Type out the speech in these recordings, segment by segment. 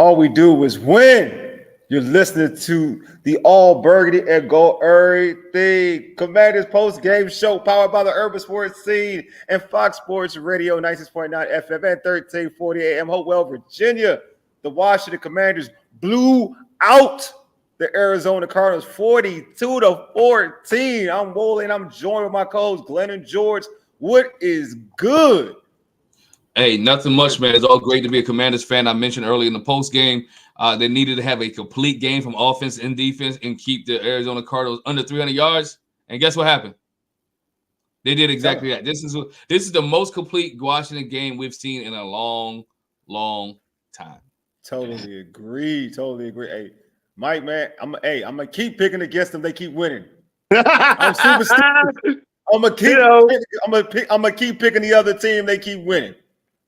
all we do is win. You're listening to the All Burgundy and Gold Everything Commanders Postgame Show, powered by the Urban Sports Scene and Fox Sports Radio, 96.9 FM and 1340 AM, Hopewell, Virginia. The Washington Commanders blew out the Arizona Cardinals 42-14. I'm Wooly, I'm joined with my co-hosts Glenn and George. What is good? Hey, nothing much, man. It's all great to be a Commanders fan. I mentioned earlier in the post game, they needed to have a complete game from offense and defense and keep the Arizona Cardinals under 300 yards. And guess what happened? They did exactly that. This is the most complete Washington game we've seen in a long, long time. Totally agree. Hey, Mike, man, I'm gonna keep picking against them. They keep winning. I'm super stupid. I'm gonna keep picking the other team. They keep winning.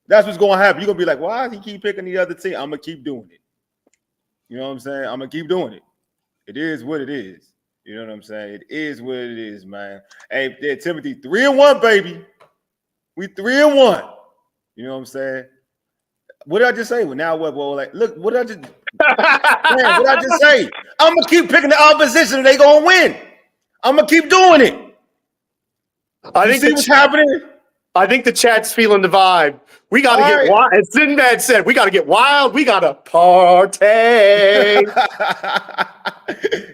That's what's going to happen. You're going to be like, why does he keep picking the other team? I'm going to keep doing it. You know what I'm saying? I'm going to keep doing it. It is what it is. You know what I'm saying? It is what it is, man. Hey, Timothy, 3-1, baby. We 3-1. You know what I'm saying? What did I just say? Well, now what? Well, like, look, what did I just what did I just say? I'm going to keep picking the opposition and they going to win. I'm going to keep doing it. I think what's happening? I think the chat's feeling the vibe. We got to get wild. As Sinbad said, we got to get wild. We got to party.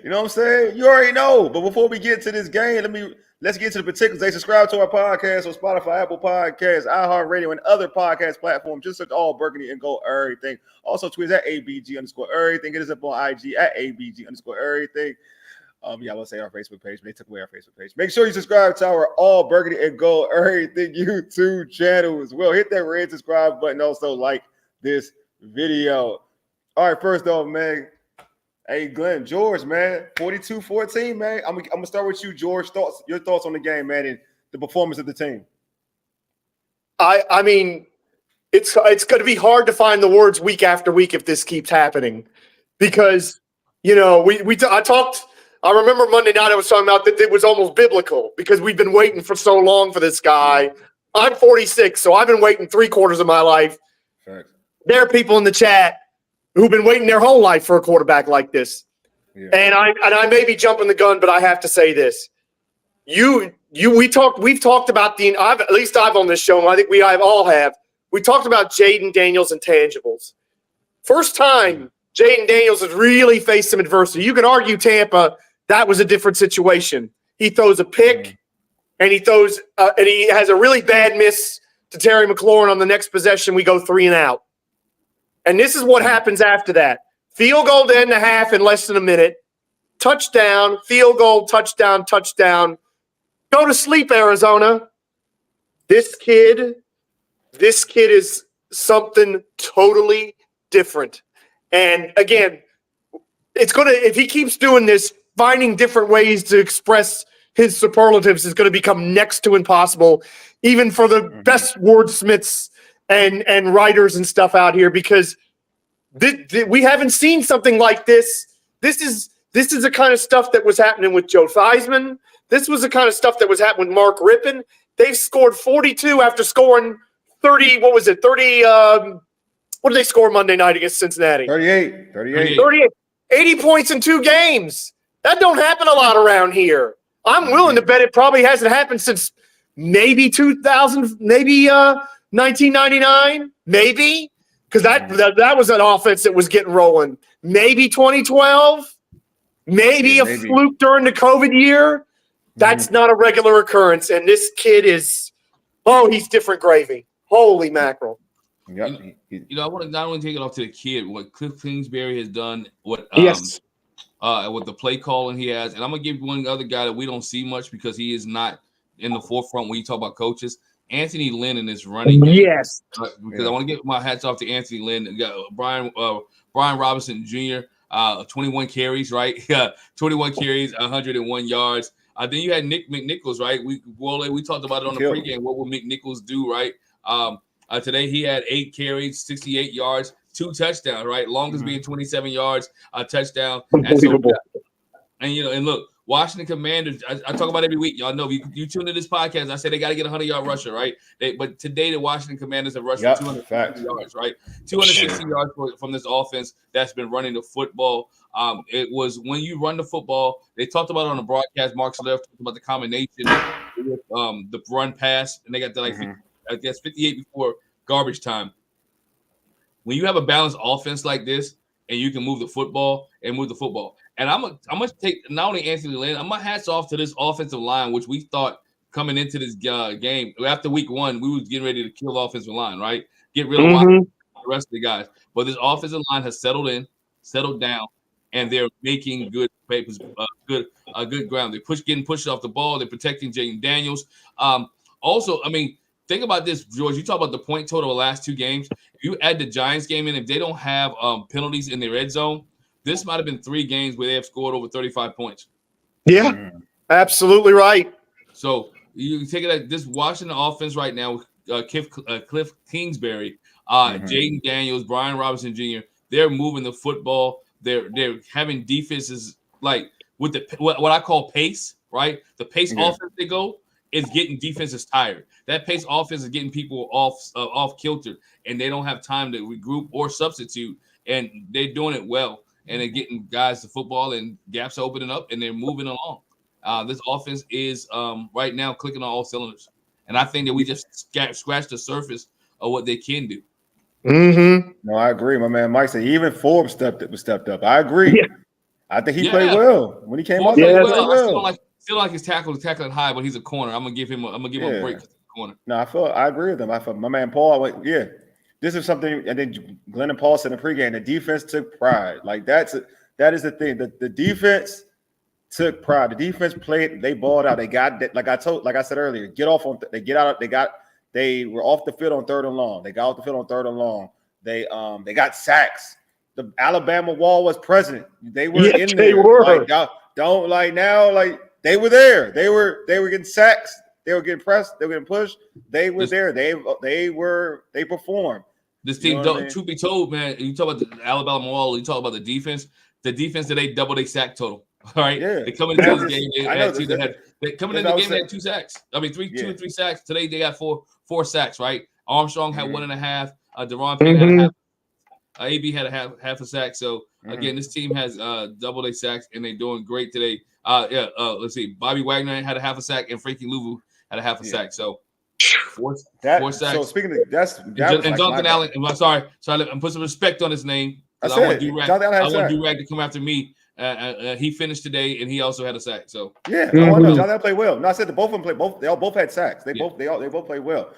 You know what I'm saying? You already know. But before we get to this game, let's get to the particulars. They subscribe to our podcast on Spotify, Apple Podcasts, iHeartRadio, and other podcast platforms. Just search All Burgundy and Go Everything. Also, tweet at ABG_everything. Get us up on IG at ABG_everything. Yeah, I will say our Facebook page, but they took away our Facebook page. Make sure you subscribe to our All Burgundy and Gold Everything YouTube channel as well. Hit that red subscribe button. Also, like this video. All right, first off, man. Hey, Glenn, George, man, 42-14, man. I'm gonna start with you, George. Your thoughts on the game, man, and the performance of the team. I mean, it's going to be hard to find the words week after week if this keeps happening, because I remember Monday night I was talking about that it was almost biblical because we've been waiting for so long for this guy. I'm 46, so I've been waiting 3/4 of my life. Right. There are people in the chat who've been waiting their whole life for a quarterback like this. Yeah. And I may be jumping the gun, but I have to say this. We've talked about at least I've on this show, and I think we all have. We talked about Jaden Daniels' intangibles. First time Jaden Daniels has really faced some adversity. You can argue Tampa, that was a different situation. He throws a pick, and he has a really bad miss to Terry McLaurin on the next possession. We go 3 and out. And this is what happens after that. Field goal to end the half in less than a minute. Touchdown, field goal, touchdown, touchdown. Go to sleep, Arizona. This kid is something totally different. And again, if he keeps doing this, finding different ways to express his superlatives is going to become next to impossible, even for the best wordsmiths and writers and stuff out here, because we haven't seen something like this. This is the kind of stuff that was happening with Joe Theismann. This was the kind of stuff that was happening with Mark Rippon. They've scored 42 after scoring 30. What was it? 30. What did they score Monday night against Cincinnati? 38. 80 points in 2 games. That don't happen a lot around here. I'm willing to bet it probably hasn't happened since maybe 2000, maybe 1999, maybe, because that was an offense that was getting rolling. Maybe 2012, maybe a fluke during the COVID year. That's not a regular occurrence, and this kid he's different gravy. Holy mackerel. Yep. I want to not only take it off to the kid, what Cliff Kingsbury has done, what the play calling he has, and I'm gonna give one other guy that we don't see much because he is not in the forefront when you talk about coaches. Anthony Lynn in this running game. Yes, because I want to give my hats off to Anthony Lynn. You got Brian Robinson Jr. 21 carries, right? 21 carries, 101 yards. Then you had Nick McNichols, right? We talked about it on the pregame. What will McNichols do, right? Today he had 8 carries, 68 yards, 2 touchdowns, right? Longest being 27 yards, a touchdown. And look, Washington Commanders, I talk about every week. Y'all know you tune into this podcast. I say they got to get a 100-yard rusher, right? But today the Washington Commanders have rushed for 260 yards, right? 260 yards from this offense that's been running the football. It was when you run the football, they talked about it on the broadcast. Mark Schlereth talked about the combination with the run pass, and they got to 58 before garbage time. When you have a balanced offense like this, and you can move the football. And I'm gonna take not only Anthony Lynn, I'm gonna hats off to this offensive line, which we thought coming into this game after week 1, we was getting ready to kill the offensive line, right? Get rid of the rest of the guys. But this offensive line has settled down, and they're making good papers, good ground. They're getting pushed off the ball. They're protecting Jaden Daniels. Also, I mean, think about this, George. You talk about the point total of the last 2 games. If you add the Giants game in, if they don't have penalties in their red zone, this might have been 3 games where they have scored over 35 points. Yeah, absolutely right. So you take it at this Washington offense right now with Cliff Kingsbury, Jaden Daniels, Brian Robinson Jr. They're moving the football. They're having defenses like with the what I call pace, right? The pace offense they go is getting defenses tired. That pace offense is getting people off kilter, and they don't have time to regroup or substitute, and they're doing it well, and they're getting guys the football, and gaps are opening up, and they're moving along. This offense is right now clicking on all cylinders, and I think that we just scratched the surface of what they can do. No, I agree. My man Mike said even Forbes stepped up. I agree. Yeah. I think he played well when he came off. I feel like his tackling high, but he's a corner. I'm gonna give him a break for the corner. No, I agree with him. I felt my man Paul. This is something. And then Glenn and Paul said in pregame, the defense took pride. Like that is the thing. The defense took pride. The defense played. They balled out. They got like I said earlier. Get off on. They get out. They were off the field on 3rd and long. They got off the field on 3rd and long. They got sacks. The Alabama wall was present. They were in there. They were. They were there. They were getting sacks. They were getting pressed. They were getting pushed. They were there. They performed. This team, truth be told, man, you talk about the Alabama wall. You talk about the defense. The defense today doubled their sack total. All right. Yeah. They come into this game. They had 2 sacks. I mean, 2 and 3 sacks. Today they got four sacks. Right. Armstrong had 1.5. Deron Payne had a half. AB had half a sack. So again, this team has double their sacks, and they're doing great today. Let's see. Bobby Wagner had a half a sack, and Frankie Louvu had a half a sack. So four sacks. So speaking of Jonathan Allen, I'm sorry, I'm putting some respect on his name. I want Durag to come after me. He finished today, and he also had a sack. So Jonathan Allen played well. No, I said both of them played. They all both had sacks. They both played well.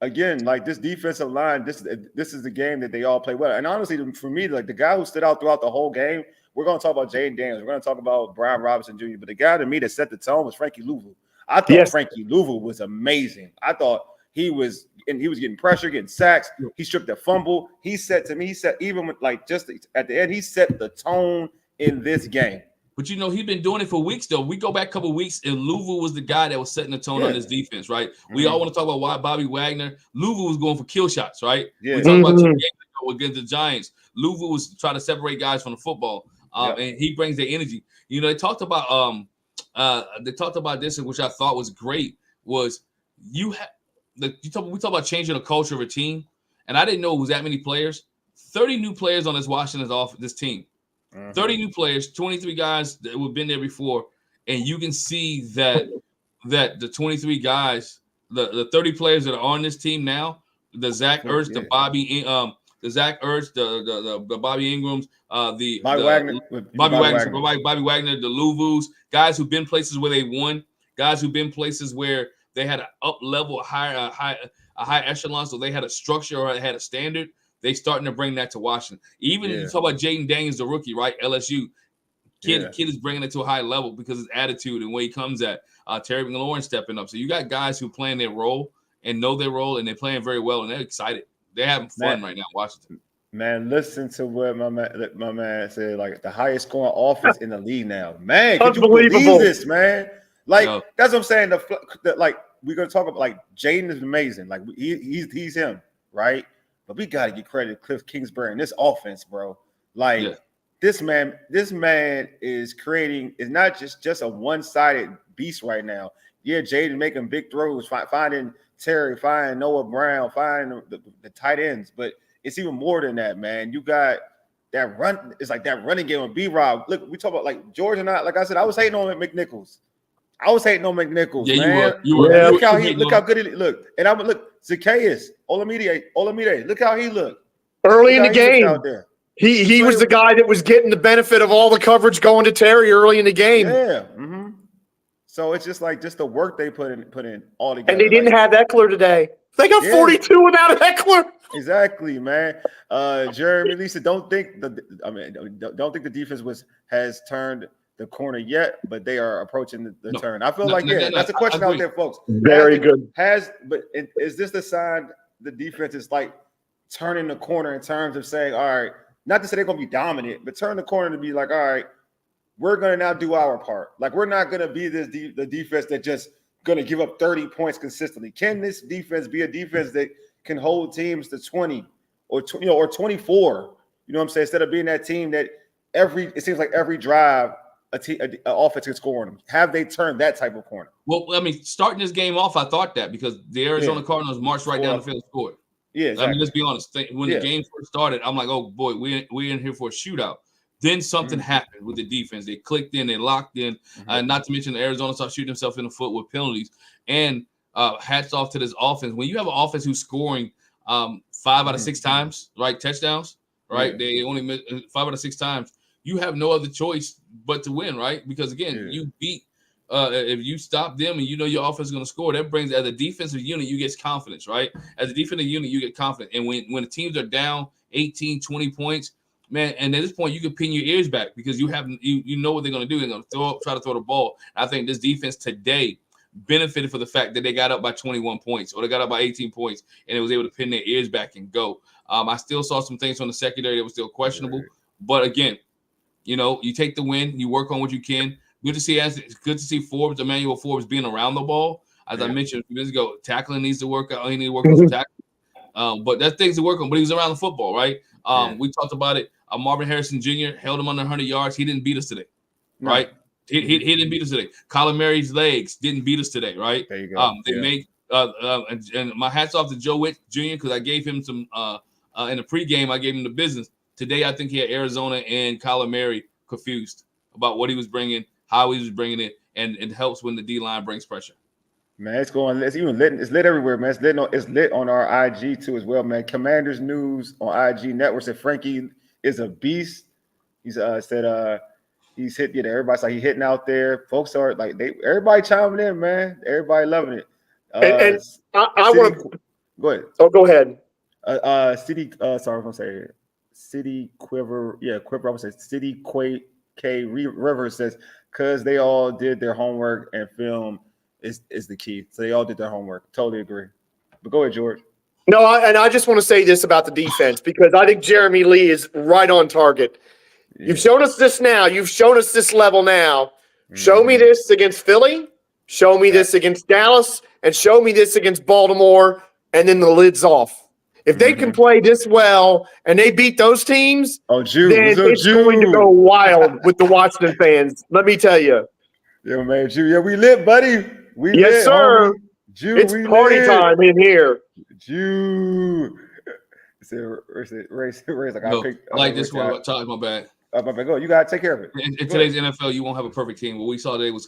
Again, this defensive line, this is the game that they all play well. And honestly, for me, the guy who stood out throughout the whole game, we're going to talk about Jaden Daniels. We're going to talk about Brian Robinson Jr. But the guy to me that set the tone was Frankie Louvu. I thought Frankie Louvu was amazing. I thought he was getting pressure, getting sacks. He stripped a fumble. Even with just at the end, he set the tone in this game. But he's been doing it for weeks, though. We go back a couple weeks, and Louvu was the guy that was setting the tone on this defense, right? We all want to talk about why Bobby Wagner. Louvu was going for kill shots, right? Yeah. We talked about 2 games ago against the Giants. Louvu was trying to separate guys from the football, and he brings their energy. They talked about this, which I thought was great. Was we talk about changing the culture of a team, and I didn't know it was that many players. 30 new players on this team. 30 new players, 23 guys that have been there before, and you can see that the 23 guys, the 30 players that are on this team now, the Zach Ertz, the Bobby Ingrams, the Bobby Ingrams, Bobby Wagner, the Louvus, guys who've been places where they won, guys who've been places where they had an up level, a high echelon, so they had a structure or they had a standard. They starting to bring that to Washington. Even if you talk about Jaden Daniels, the rookie, right? LSU. Kid is bringing it to a high level because his attitude and where he comes at. Terry McLaurin stepping up. So you got guys who playing their role and know their role, and they're playing very well, and they're excited. They're having fun right now in Washington. Man, listen to what my man said, the highest scoring offense in the league now. Man, could you believe this, man? That's what I'm saying. We're going to talk about, Jaden is amazing. He's him, right? But we got to give credit to Cliff Kingsbury in this offense, bro. this man is not just a one-sided beast right now. Yeah, Jaden making big throws, finding Terry, finding Noah Brown, finding the tight ends, but it's even more than that, man. You got that run. It's like that running game with B-Rob. Look, we talk about like George and I. Like I said, I was hating on McNichols. Yeah, man. You were. Look how good he look. And I'm look Zacchaeus Olamide. Look how he looked early in the game. Out there. He was the guy that was getting the benefit of all the coverage going to Terry early in the game. Yeah. Mm-hmm. So it's just the work they put in all together. And they didn't have Eckler today. They got 42 without Eckler. Exactly, man. Jeremy Lisa, don't think the defense has turned the corner yet, but they are approaching the turn. I feel that's a question out there, folks. Very good. Is this the sign the defense is like turning the corner in terms of saying, all right, not to say they're going to be dominant, but turn the corner to be like, all right, we're going to now do our part. Like, we're not going to be the defense that just going to give up 30 points consistently. Can this defense be a defense that can hold teams to 20 or 24? You know what I'm saying? Instead of being that team that it seems like every drive an offense can score on them. Have they turned that type of corner? Well, I mean, starting this game off, I thought that because the Arizona Cardinals marched right down the field and scored. Yeah, exactly. I mean, let's be honest. When the game first started, I'm like, oh boy, we're in here for a shootout. Then something happened with the defense. They clicked in, they locked in. Not to mention Arizona started shooting themselves in the foot with penalties. And hats off to this offense. When you have an offense who's scoring 5 out of 6 times, right, touchdowns, right? They only missed 5 out of 6 times. You have no other choice but to win, right? Because again, you beat. If you stop them and you know your offense is going to score, that brings, as a defensive unit, you get confidence, right? As a defensive unit, you get confidence. And when the teams are down 18, 20 points, man, and at this point, you can pin your ears back because you know what they're going to do. They're going to try to throw the ball. I think this defense today benefited for the fact that they got up by 21 points or they got up by 18 points and it was able to pin their ears back and go. I still saw some things from the secondary that was still questionable. But again, you take the win, you work on what you can. Good to see Forbes, Emmanuel Forbes, being around the ball. As I mentioned a few minutes ago, tackling needs to work out. He needs to work on some tackling. But that's things to work on. But he was around the football, right? We talked about it. Marvin Harrison Jr. held him under 100 yards. He didn't beat us today, right? He didn't beat us today. Colin Mary's legs didn't beat us today, right? There you go. They made and my hats off to Joe Witt Jr. because I gave him some in the pregame. I gave him the business. Today, I think he had Arizona and Colin Mary confused about what he was bringing, how he was bringing it, and it helps when the D-line brings pressure. Man, it's lit everywhere, man. It's lit on our IG too as well, man. Commanders News on IG Network said Frankie is a beast. He's said he's hit. Everybody's like he hitting out there. Folks are like everybody chiming in, man. Everybody loving it. And I want to go ahead. Oh, go ahead. Sorry, I'm gonna say it. City Quiver. Yeah, Quiver. I would say City K River says because they all did their homework and film is the key. So they all did their homework. Totally agree. But go ahead, George. No, I just want to say this about the defense because I think Jeremy Lee is right on target. Yeah. You've shown us this now. You've shown us this level now. Show me this against Philly. Show me this against Dallas. And show me this against Baltimore. And then the lid's off. If they can play this well and they beat those teams, then it's going to go wild with the Washington fans. Let me tell you. Yeah, man. Jew. Yeah, we lit, buddy. We yes, lit, sir. Jew, it's party time in here. Jew. Race like no, I like this one. Talk my bad. Go. You gotta take care of it. In today's NFL, you won't have a perfect team. What we saw today was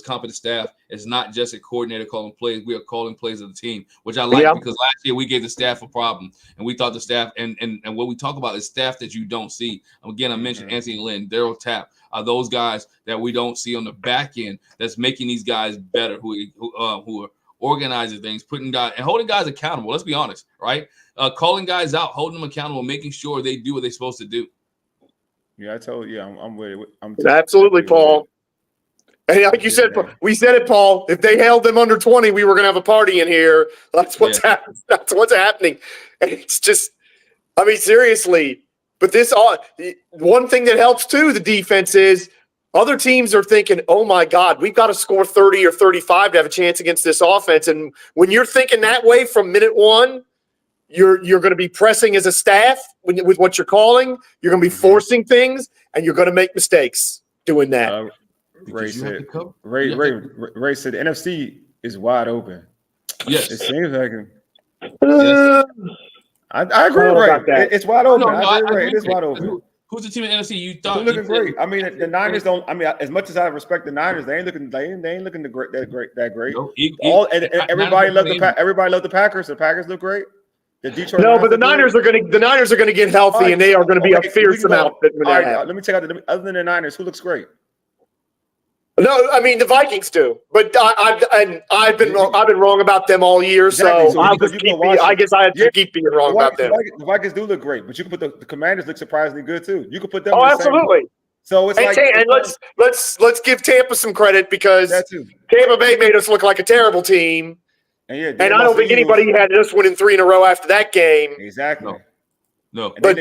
competent staff. It's not just a coordinator calling plays. We are calling plays of the team, which I like because last year we gave the staff a problem, and we thought the staff and what we talk about is staff that you don't see. Again, I mentioned Anthony Lynn, Daryl Tapp are those guys that we don't see on the back end that's making these guys better, who are organizing things, putting guys and holding guys accountable. Let's be honest, right? Calling guys out, holding them accountable, making sure they do what they're supposed to do. Yeah, I told you. I'm with it. Absolutely, Paul. And like you said, we said it, Paul. If they held them under 20, we were going to have a party in here. That's what's happening. That's what's happening. And it's just, I mean, seriously. But one thing that helps too, the defense is other teams are thinking, oh my God, we've got to score 30 or 35 to have a chance against this offense. And when you're thinking that way from minute one, You're going to be pressing as a staff with what you're calling. You're going to be forcing things, and you're going to make mistakes doing that. Ray said the NFC is wide open. Yes. It seems like Yes. I agree, Ray. It's wide open. I agree, Ray. It is wide open. Who's the team in the NFC you thought? They're looking great. I mean, the Niners don't. I mean, as much as I respect the Niners, they ain't looking. They ain't looking that great. No, Everybody loved the Packers. The Packers look great. The Detroit. No, but the Niners are going to get healthy, and they are going to be a fearsome outfit when that happens. Let me check out. Other than the Niners, who looks great? No, I mean the Vikings do, but I've been wrong about them all year. Exactly. So I guess I have to keep being wrong about them. The Vikings do look great, but you can put the Commanders look surprisingly good too. You can put them. Oh, absolutely. So it's let's give Tampa some credit because Tampa Bay made us look like a terrible team, and I don't think anybody had us winning 3 in a row after that game. Exactly. No. But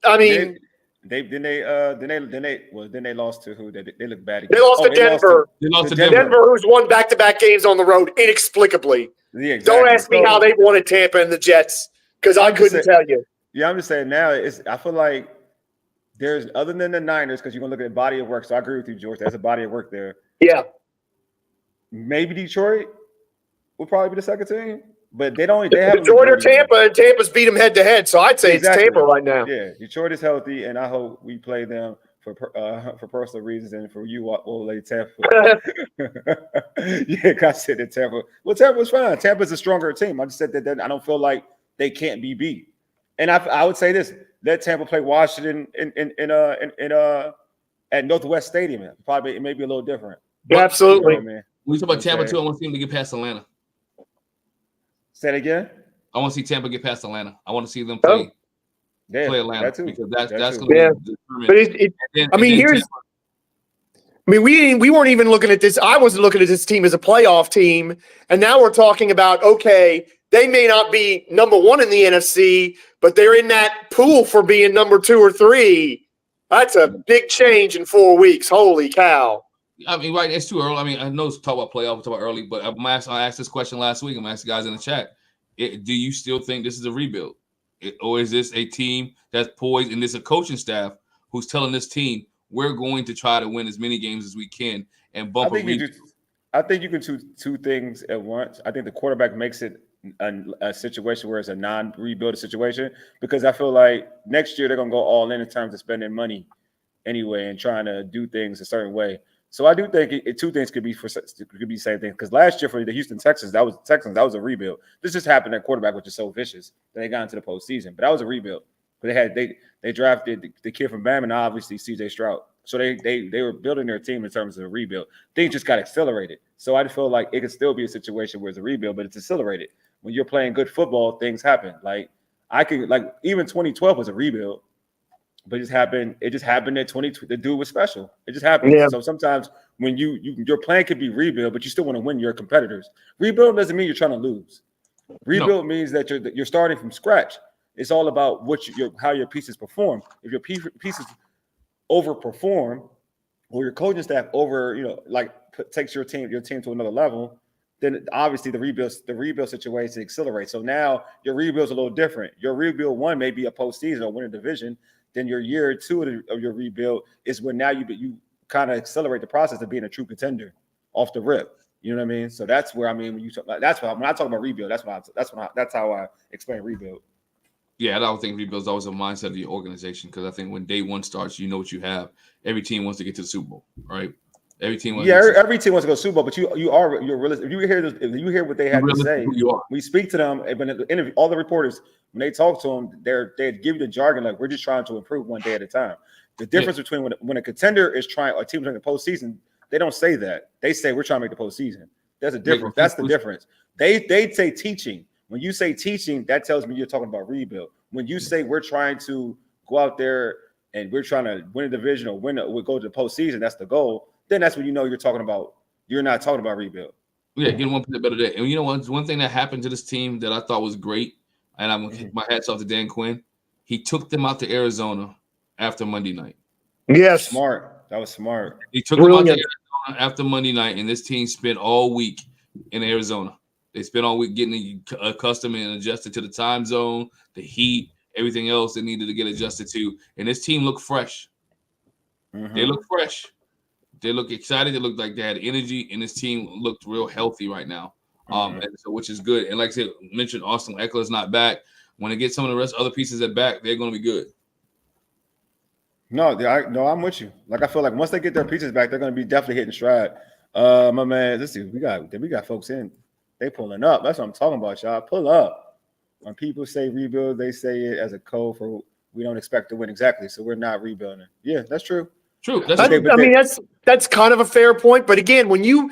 I mean. Then they lost to who? They look bad again. They lost to Denver. They lost to Denver, who's won back-to-back games on the road inexplicably. Yeah, exactly. Don't ask me how they won at Tampa and the Jets because I couldn't tell you. Yeah, I'm just saying now. I feel like there's other than the Niners because you're gonna look at body of work. So I agree with you, George. There's a body of work there. Yeah. Maybe Detroit will probably be the second team. But they don't. They have Detroit or Tampa, and Tampa's beat them head to head. So I'd say it's Tampa right now. Yeah, Detroit is healthy, and I hope we play them for personal reasons, and for you, we'll lay Tampa. Yeah, I said that Tampa. Well, Tampa's fine. Tampa's a stronger team. I just said that I don't feel like they can't be beat. And I would say this: let Tampa play Washington at Northwest Stadium. Probably it may be a little different. Yeah, absolutely. You know, when you talk about Tampa too, I want to see them to get past Atlanta. Say it again. I want to see Tampa get past Atlanta. I want to see them play Atlanta because that's going to be determined. But we weren't even looking at this. I wasn't looking at this team as a playoff team, and now we're talking about they may not be number 1 in the NFC, but they're in that pool for being number 2 or 3. That's a big change in 4 weeks. Holy cow! I mean, right? It's too early. I mean, I know it's talk about playoff, talk about early, but I asked this question last week. I'm asking guys in the chat: do you still think this is a rebuild, or is this a team that's poised and this a coaching staff who's telling this team we're going to try to win as many games as we can and bump? I think you can do two things at once. I think the quarterback makes it a situation where it's a non-rebuild situation because I feel like next year they're gonna go all in terms of spending money anyway and trying to do things a certain way. So I do think two things could be the same thing. Because last year for the Houston Texans, that was a rebuild. This just happened at quarterback, which is so vicious that they got into the postseason. But that was a rebuild. But they drafted the kid from Bama and obviously C.J. Stroud. So they were building their team in terms of a rebuild. Things just got accelerated. So I feel like it could still be a situation where it's a rebuild, but it's accelerated. When you're playing good football, things happen. Even 2012 was a rebuild. But it just happened at 22. The dude was special. It just happened. Yeah. So sometimes when your plan could be rebuild, but you still want to win your competitors. Rebuild doesn't mean you're trying to lose. Rebuild means that you're starting from scratch. It's all about how your pieces perform. If your pieces overperform, or your coaching staff takes your team to another level, then obviously the rebuild situation accelerates. So now your rebuild's a little different. Your rebuild 1 may be a postseason or win a division. Then your year 2 of your rebuild is when now you kind of accelerate the process of being a true contender off the rip. You know what I mean? So that's where when I talk about rebuild, that's how I explain rebuild. Yeah, I don't think rebuild is always a mindset of the organization because I think when day 1 starts, you know what you have. Every team wants to get to the Super Bowl, right? Every team wants. Every team wants to go Super Bowl, but you're realistic. If you hear what they have to say, we speak to them. But in the interview, all the reporters, when they talk to them, they give you the jargon like we're just trying to improve one day at a time. The difference between when a contender is trying, or a team trying the postseason, they don't say that. They say we're trying to make the postseason. There's a difference. That's the difference. They say teaching. When you say teaching, that tells me you're talking about rebuild. When you say we're trying to go out there and we're trying to win a division or go to the postseason, that's the goal. Then that's when you know you're not talking about rebuild. Yeah, getting one play better day. And you know what? One thing that happened to this team that I thought was great, and I'm gonna kick my hats off to Dan Quinn. He took them out to Arizona after Monday night. Yes, smart. That was smart. He took them out to Arizona after Monday night, and this team spent all week in Arizona. They spent all week getting accustomed and adjusted to the time zone, the heat, everything else they needed to get adjusted to. And this team looked fresh. Mm-hmm. They look fresh. They look excited. They look like they had energy, and this team looked real healthy right now. And so, which is good. And like I said, mentioned Austin Eckler's not back. When they get some of the rest other pieces at back, they're going to be good. No, I'm with you. Like I feel like once they get their pieces back, they're going to be definitely hitting stride. My man, let's see. We got folks in. They pulling up. That's what I'm talking about, y'all. Pull up. When people say rebuild, they say it as a code for we don't expect to win exactly. So we're not rebuilding. Yeah, that's true. True. That's kind of a fair point. But again, when you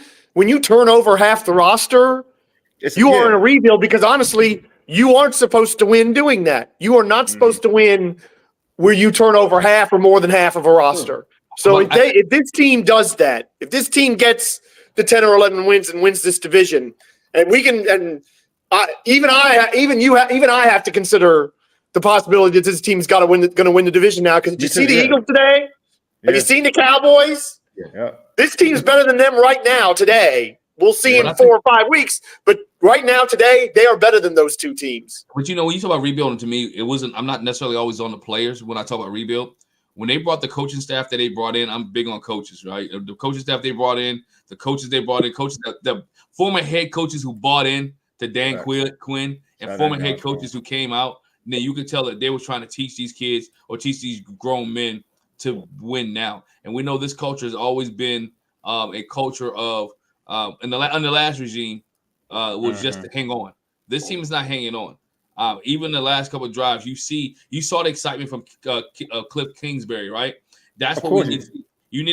turn over half the roster, you are in a rebuild because honestly, you aren't supposed to win doing that. You are not supposed to win where you turn over half or more than half of a roster. So if this team does that, if this team gets the 10 or 11 wins and wins this division, and we can, and even I have to consider the possibility that this team's going to win the division now. Because did you see the Eagles today? Have you seen the Cowboys? Yeah. This team's better than them right now today. We'll see in 4 or 5 weeks, but right now today they are better than those two teams. But when you talk about rebuilding, to me, it wasn't. I'm not necessarily always on the players when I talk about rebuild. When they brought the coaching staff that they brought in, I'm big on coaches, right? The coaching staff they brought in, the coaches they brought in, the former head coaches who bought in to Dan Quinn, and former head coaches who came out. And then you could tell that they were trying to teach these kids or teach these grown men to win now. And we know this culture has always been a culture of under the last regime was just to hang on. This team is not hanging on. Even the last couple of drives, you saw the excitement from Cliff Kingsbury, right? That's what we need to see. You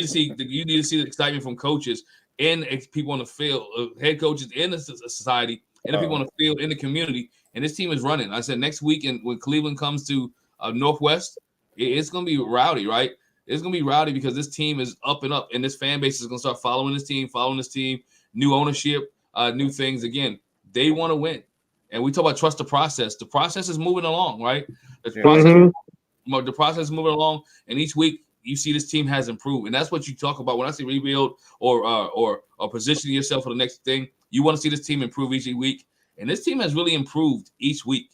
need to see the excitement from coaches and people on the field, head coaches in the society, and the people on the field in the community. And this team is running. I said next week, and when Cleveland comes to Northwest, it's going to be rowdy, right? It's going to be rowdy because this team is up and up, and this fan base is going to start following this team, new ownership, new things. Again, they want to win. And we talk about trust the process. The process is moving along, right? The process is moving along, and each week you see this team has improved. And that's what you talk about when I say rebuild or positioning yourself for the next thing. You want to see this team improve each week. And this team has really improved each week.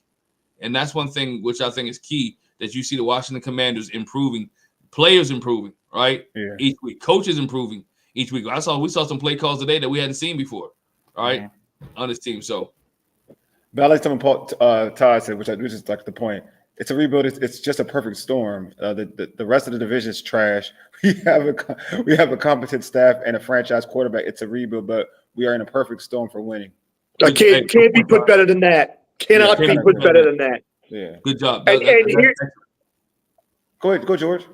And that's one thing which I think is key, that you see the Washington Commanders improving, players improving, right? Yeah. Each week. Coaches improving each week. We saw some play calls today that we hadn't seen before, right? On this team. So but I like something Todd said, which is like the point. It's a rebuild. It's just a perfect storm. The rest of the division is trash. We have a competent staff and a franchise quarterback. It's a rebuild, but we are in a perfect storm for winning. Can't be put better than that. Cannot be put better than that. Yeah. Good job. And go ahead, George.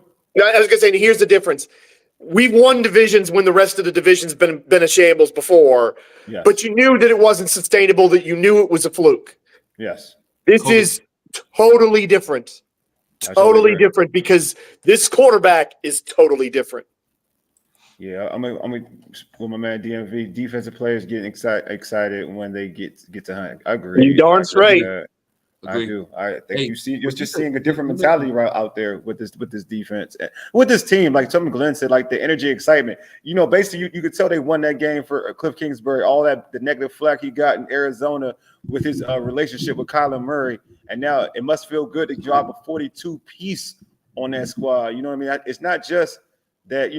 I was gonna say, here's the difference. We've won divisions when the rest of the division's been a shambles before, but you knew that it wasn't sustainable, that you knew it was a fluke. Yes. This is totally different. Totally different because this quarterback is totally different. Yeah, I'm with my man DMV. Defensive players getting excited when they get to hunt. I agree. You darn straight. I do. I think you're just seeing a different mentality right out there with this defense, with this team. Like something Glenn said, like the energy, excitement. Basically, you could tell they won that game for Cliff Kingsbury. All the negative flack he got in Arizona with his relationship with Kyler Murray, and now it must feel good to drop a 42-piece on that squad. You know what I mean? It's not just that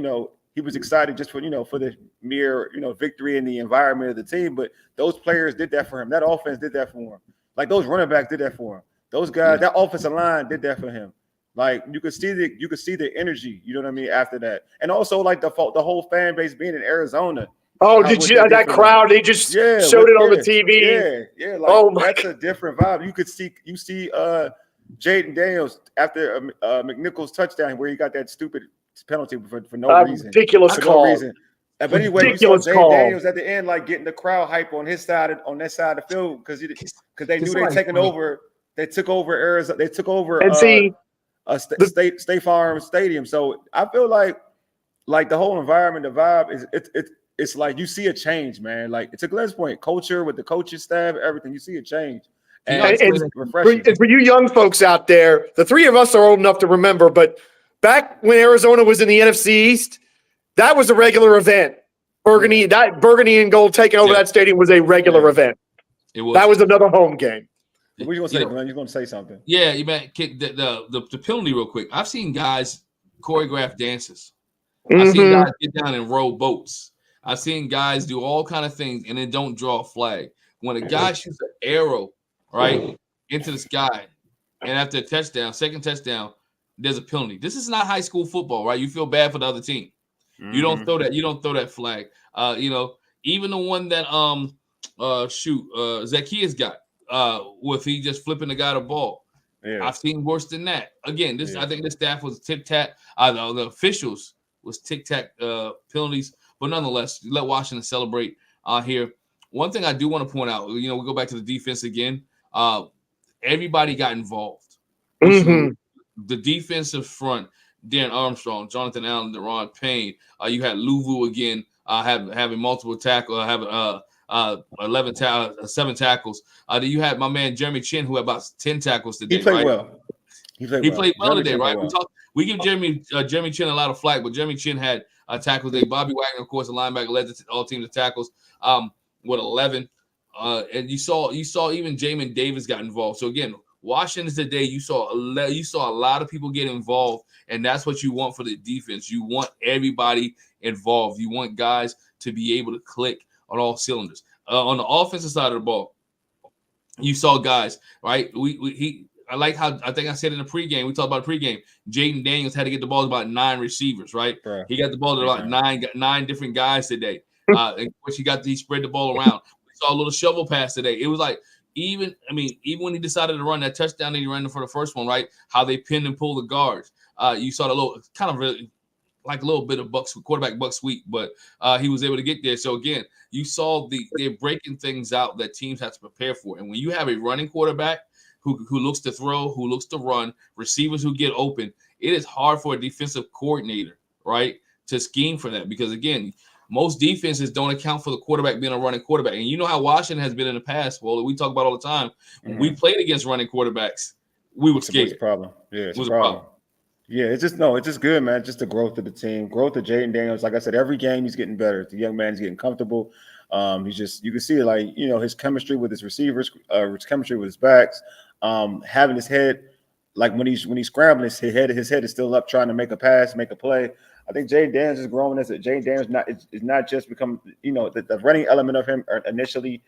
he was excited just for the mere victory in the environment of the team, but those players did that for him. That offense did that for him. Like those running backs did that for him. Those guys, that offensive line did that for him. Like you could see the energy. You know what I mean? After that, and also like the whole fan base being in Arizona. Oh, did you that crowd? They just showed it on the TV. Yeah. Like, that's a different vibe. You see Jaden Daniels after McNichols' touchdown where he got that stupid penalty for no reason. Ridiculous call. No reason. But anyway, you saw Jaden Daniels at the end, like getting the crowd hype on his side, on that side of the field, because they knew they taking over. They took over Arizona. They took over State Farm Stadium. So I feel like the whole environment, the vibe is it's like you see a change, man. Like it's a Glenn's point, culture with the coaching staff, everything. You see a change. And it's refreshing. For you young folks out there, the three of us are old enough to remember, but back when Arizona was in the NFC East, that was a regular event. Burgundy and gold taking over that stadium was a regular event. It was. That was another home game. What were you gonna say, Glenn? You're gonna say something? Yeah, you man. The penalty real quick. I've seen guys choreograph dances. I've seen guys get down and row boats. I've seen guys do all kind of things and then don't draw a flag. When a guy shoots an arrow right into the sky, and after a touchdown, second touchdown, there's a penalty. This is not high school football, right? You feel bad for the other team. You don't throw that. You don't throw that flag. Even the one that Zacchaeus got with he just flipping the guy the ball. Yeah. I've seen worse than that. Again, I think the staff was tic-tac. The officials was tic-tac penalties, but nonetheless, let Washington celebrate here. One thing I do want to point out, we go back to the defense again. Everybody got involved. The defensive front, Darren Armstrong, Jonathan Allen, Deron Payne. You had Luvu again, having multiple tackles, having 7 tackles. Then you had my man Jeremy Chin, who had about 10 tackles today. He played right? well. He played well today, right? Well. We give Jeremy Chin a lot of flack, but Jeremy Chin had tackles today. Bobby Wagner, of course, the linebacker, led all teams to tackles with 11. And you saw even Jamin Davis got involved. So again, Washington today, you saw a lot of people get involved, and that's what you want for the defense. You want everybody involved. You want guys to be able to click on all cylinders. On the offensive side of the ball, you saw guys, right? I like how I think I said in the pregame, we talked about pregame. Jaden Daniels had to get the ball to about 9 receivers, right? He got the ball to about nine different guys today. In which he spread the ball around. We saw a little shovel pass today. It was like even when he decided to run that touchdown, and he ran for the first one, right? How they pinned and pulled the guards. You saw the little kind of really like a little bit of quarterback buck sweep, but he was able to get there. So again, you saw they're breaking things out that teams have to prepare for. And when you have a running quarterback who looks to throw, who looks to run, receivers who get open, it is hard for a defensive coordinator, right, to scheme for that. Because again, most defenses don't account for the quarterback being a running quarterback. And you know how Washington has been in the past. Well, we talk about all the time. When we played against running quarterbacks, we were scared. It's a problem. Yeah, it's a problem. Yeah, it's just good, man. Just the growth of the team, growth of Jaden Daniels. Like I said, every game he's getting better. The young man's getting comfortable. You can see it, like, his chemistry with his receivers, his chemistry with his backs, having his head, like when he's scrambling, his head is still up trying to make a pass, make a play. I think Jaden Daniels is growing as Jaden Daniels is not just become, the running element of him initially.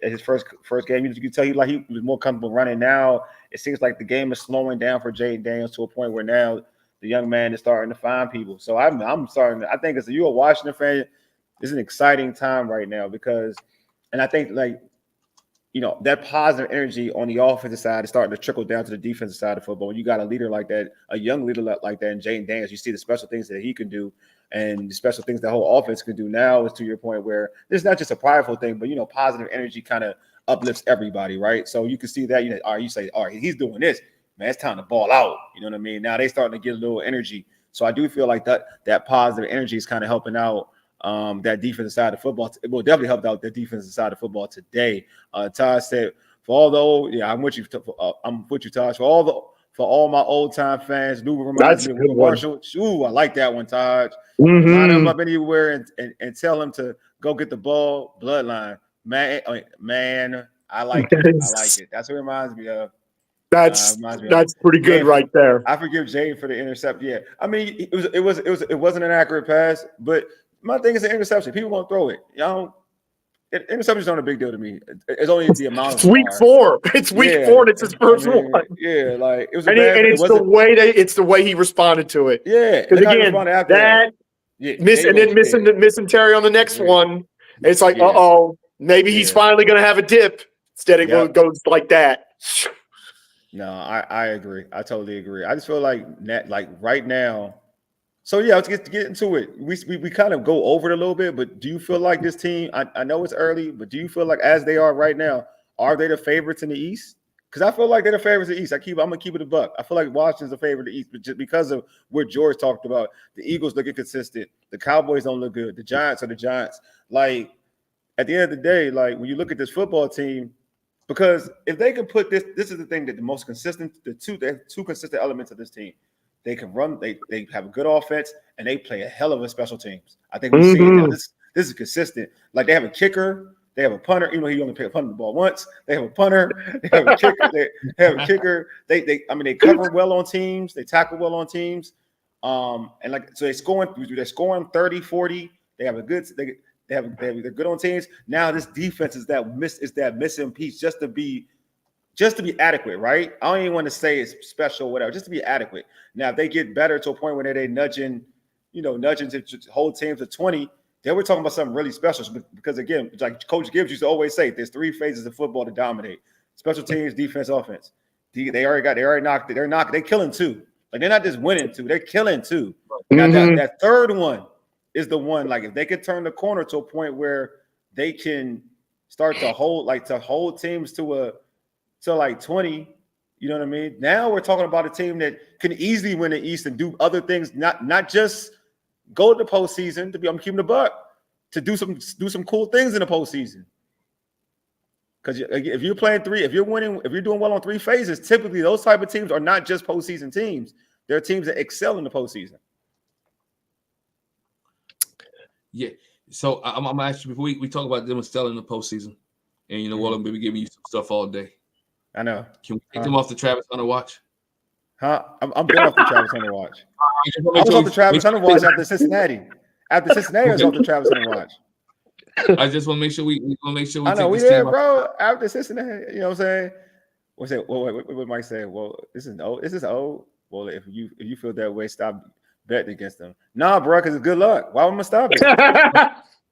His first game, you can tell he was more comfortable running. Now it seems like the game is slowing down for Jaden Daniels to a point where now the young man is starting to find people. So I'm starting. I think as you're a Washington fan, it's an exciting time right now because, and I think that positive energy on the offensive side is starting to trickle down to the defensive side of football. When you got a leader like that, a young leader like that in Jaden Daniels, you see the special things that he can do and the special things the whole offense can do now is to your point where it's not just a prideful thing, but, positive energy kind of uplifts everybody, right? So you can see that, you say, all right, he's doing this, man, it's time to ball out. You know what I mean? Now they starting to get a little energy. So I do feel like that positive energy is kind of helping out that defensive side of football. It will definitely help out the defensive side of football today. Todd said, I'm with you, Todd. For all my old time fans, Lou reminds me of Will Marshall. Ooh, I like that one, Todd. Line him up anywhere and tell him to go get the ball. Bloodline, man, I like it. I like it. That's what it reminds me of. That's pretty good right there. I forgive Jay for the intercept. Yeah, I mean it wasn't an accurate pass, but my thing is an interception. People won't throw it. Interceptions aren't a big deal to me. It's only the amount. It's week 4. It's week 4, and it's his first one. Yeah, like it was. It's the way he responded to it. Yeah, because again, missing Terry on the next one. It's like, maybe he's finally going to have a dip. Instead, it goes like that. No, I agree. I totally agree. I just feel like right now. So let's get into it. We kind of go over it a little bit, but do you feel like this team? I know it's early, but do you feel like as they are right now, are they the favorites in the East? Because I feel like they're the favorites in the East. I'm gonna keep it a buck. I feel like Washington's the favorite in the East, but just because of what George talked about, the Eagles look inconsistent. The Cowboys don't look good. The Giants are the Giants. Like at the end of the day, like when you look at this football team, because if they can put this is the thing that the two consistent elements of this team. They can run. They have a good offense, and they play a hell of a special teams. I think we see it now. This is consistent. Like they have a kicker They have a punter, even though he only punted the ball once. They have a punter. They have a kicker. They have a kicker. They cover well on teams. They tackle well on teams. And like so, they're scoring 30, 40. They're good on teams. Now this defense is that missing piece just to be adequate, right? I don't even want to say it's special, whatever, just to be adequate. Now, if they get better to a point where they're nudging to hold teams to 20, then we're talking about something really special. Because again, like Coach Gibbs used to always say, there's 3 phases of football to dominate: special teams, defense, offense. They're killing 2. Like they're not just winning 2, they're killing 2. Now that third one is the one. Like if they could turn the corner to a point where they can start to hold teams to like 20, you know what I mean? Now we're talking about a team that can easily win the East and do other things, not just go to the postseason I'm keeping the buck, to do some cool things in the postseason. Because if you're playing 3, if you're winning, if you're doing well on 3 phases, typically those type of teams are not just postseason teams. They're teams that excel in the postseason. Yeah. So I'm gonna ask you before we talk about them excelling in the postseason, and you know what, I'm gonna be giving you some stuff all day. I know. Can we take them off the Travis Hunter watch? Huh? I'm been off the Travis Hunter watch. I was off the Travis Hunter watch after Cincinnati. After Cincinnati, I was off the Travis Hunter watch. I just want to make sure we I know we did, bro. After Cincinnati, you know what I'm saying? What Mike said? Well, this is old. Well, if you feel that way, stop betting against them. Nah, bro, because it's good luck. Why am I gonna stop it?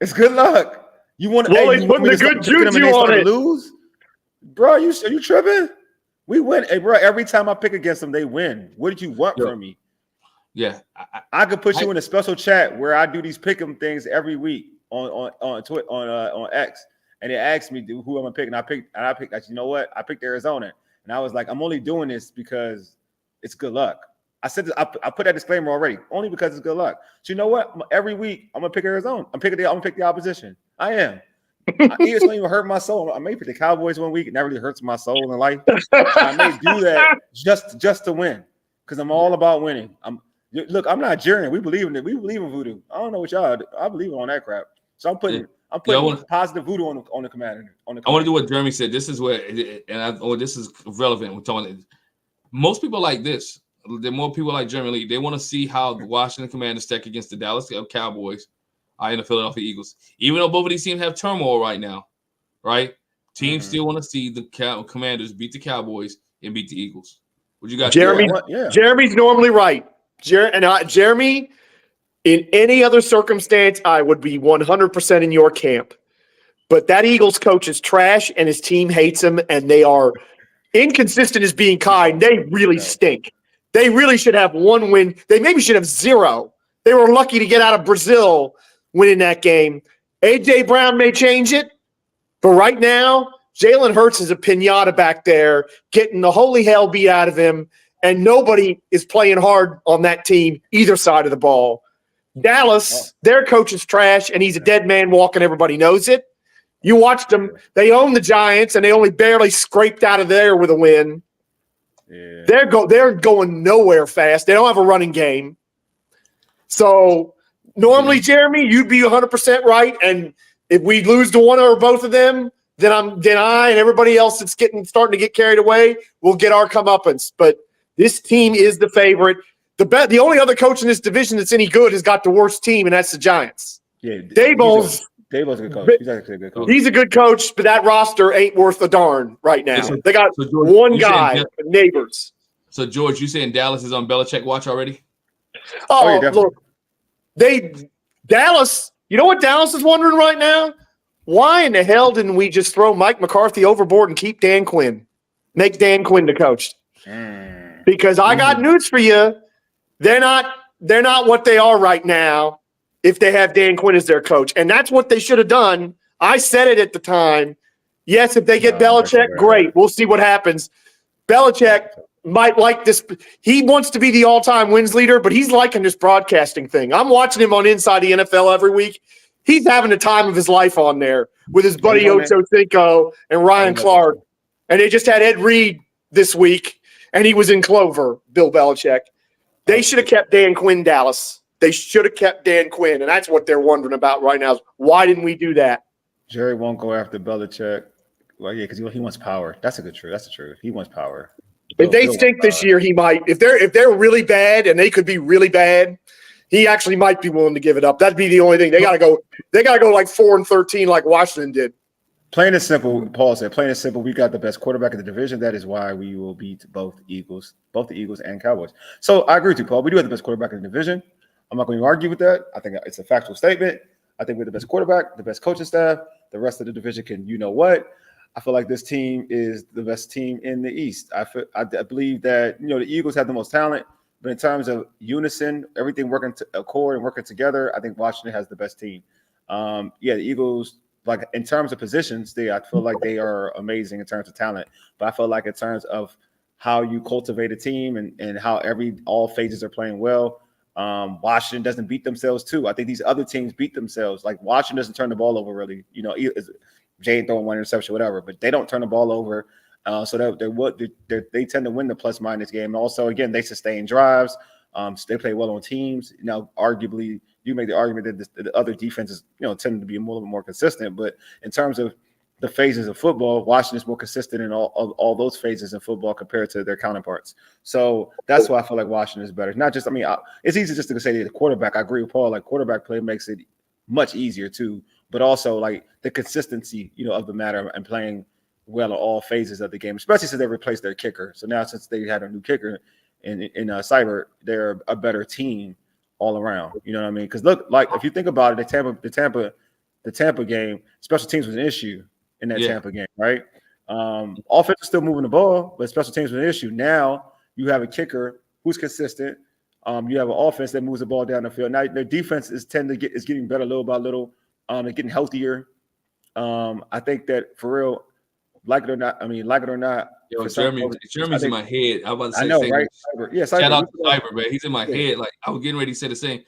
It's good luck. You want to? He's putting the good juju on it. Lose, bro? Are you tripping? We win, hey, bro. Every time I pick against them, they win. What did you want from me? Yeah, I could put you in a special chat where I do these pick 'em things every week on Twitter, on X, and they asked me who I'm gonna pick, and I picked. You know what? I picked Arizona, and I was like, I'm only doing this because it's good luck. I said I put that disclaimer already, only because it's good luck. So you know what? Every week I'm gonna pick Arizona. I'm gonna pick the opposition. I am. It's gonna even hurt my soul. I may pick the Cowboys one week, and that really hurts my soul in life. I may do that just to win, because I'm all about winning. Look, I'm not jeering. We believe in it. We believe in voodoo. I don't know what y'all do. I believe on that crap. So I'm putting positive voodoo on the commander. I want to do what Jeremy said. This is where, this is relevant. We're talking. Most people like this. There are more people like Jeremy Lee. They want to see how the Washington Commanders stack against the Dallas Cowboys and the Philadelphia Eagles. Even though both of these teams have turmoil right now, right? Teams still want to see the Commanders beat the Cowboys and beat the Eagles. What you got? Jeremy's normally right. Jeremy, in any other circumstance, I would be 100% in your camp. But that Eagles coach is trash, and his team hates him, and they are inconsistent as being kind. They really stink. They really should have 1 win. They maybe should have 0. They were lucky to get out of Brazil winning that game. A.J. Brown may change it, but right now, Jalen Hurts is a pinata back there, getting the holy hell beat out of him, and nobody is playing hard on that team, either side of the ball. Dallas, their coach is trash, and he's a dead man walking. Everybody knows it. You watched them. They own the Giants, and they only barely scraped out of there with a win. Yeah. They're going nowhere fast. They don't have a running game. So normally, Jeremy, you'd be 100% right. And if we lose to one or both of them, then I and everybody else that's starting to get carried away will get our comeuppance. But this team is the favorite. The only other coach in this division that's any good has got the worst team, and that's the Giants. Yeah, Daboll's a good coach. He's actually a good coach. He's a good coach, but that roster ain't worth a darn right now. They got one guy, Neighbors. So, George, you saying Dallas is on Belichick watch already? Oh, look, Dallas. You know what Dallas is wondering right now? Why in the hell didn't we just throw Mike McCarthy overboard and keep Dan Quinn? Make Dan Quinn the coach. Because I got news for you. They're not what they are right now if they have Dan Quinn as their coach. And that's what they should have done. I said it at the time. Yes, if they get Belichick, great. We'll see what happens. Belichick might like this. He wants to be the all-time wins leader, but he's liking this broadcasting thing. I'm watching him on Inside the NFL every week. He's having the time of his life on there with his buddy Ocho Cinco and Ryan Clark. And they just had Ed Reed this week, and he was in Clover, Bill Belichick. They should have kept Dan Quinn, Dallas. They should have kept Dan Quinn, and that's what they're wondering about right now. Is why didn't we do that? Jerry won't go after Belichick. Well, yeah, because he wants power. That's the truth. He wants power. If they stink this year, he might. If they're really bad, and they could be really bad, he actually might be willing to give it up. That'd be the only thing. They gotta go like 4-13 like Washington did. Plain and simple, Paul said. Plain and simple, we got the best quarterback in the division. That is why we will beat both the Eagles and Cowboys. So I agree with you, Paul. We do have the best quarterback in the division. I'm not going to argue with that. I think it's a factual statement. I think we're the best quarterback, the best coaching staff. The rest of the division can, you know what? I feel like this team is the best team in the East. I believe that, the Eagles have the most talent, but in terms of unison, everything working to accord and working together, I think Washington has the best team. The Eagles, like in terms of positions, I feel like they are amazing in terms of talent, but I feel like in terms of how you cultivate a team and how all phases are playing well, Washington doesn't beat themselves too. I think these other teams beat themselves. Like Washington doesn't turn the ball over really. Jay throwing one interception, whatever, but they don't turn the ball over. So they tend to win the plus minus game. And also, again, they sustain drives. They play well on teams. Now, arguably, you make the argument that the other defenses, tend to be a little bit more consistent. But in terms of the phases of football, Washington is more consistent in all those phases in football compared to their counterparts. So that's why I feel like Washington is better. Not just, it's easy just to say the quarterback. I agree with Paul. Like quarterback play makes it much easier too. But also like the consistency, of the matter and playing well in all phases of the game, especially since they replaced their kicker. So now since they had a new kicker in Cyber, they're a better team all around. You know what I mean? Because look, like if you think about it, the Tampa game, special teams was an issue in that Tampa game, right? Offense is still moving the ball, but special teams was an issue. Now you have a kicker who's consistent. You have an offense that moves the ball down the field. Now their defense is getting better little by little. They're getting healthier. I think that for real, like it or not, Jeremy's in my head. I'm about to say, I know, right? Cyber. Yeah, Cyber. Shout out to Cyber, man. He's in my head. Like I was getting ready to say the same.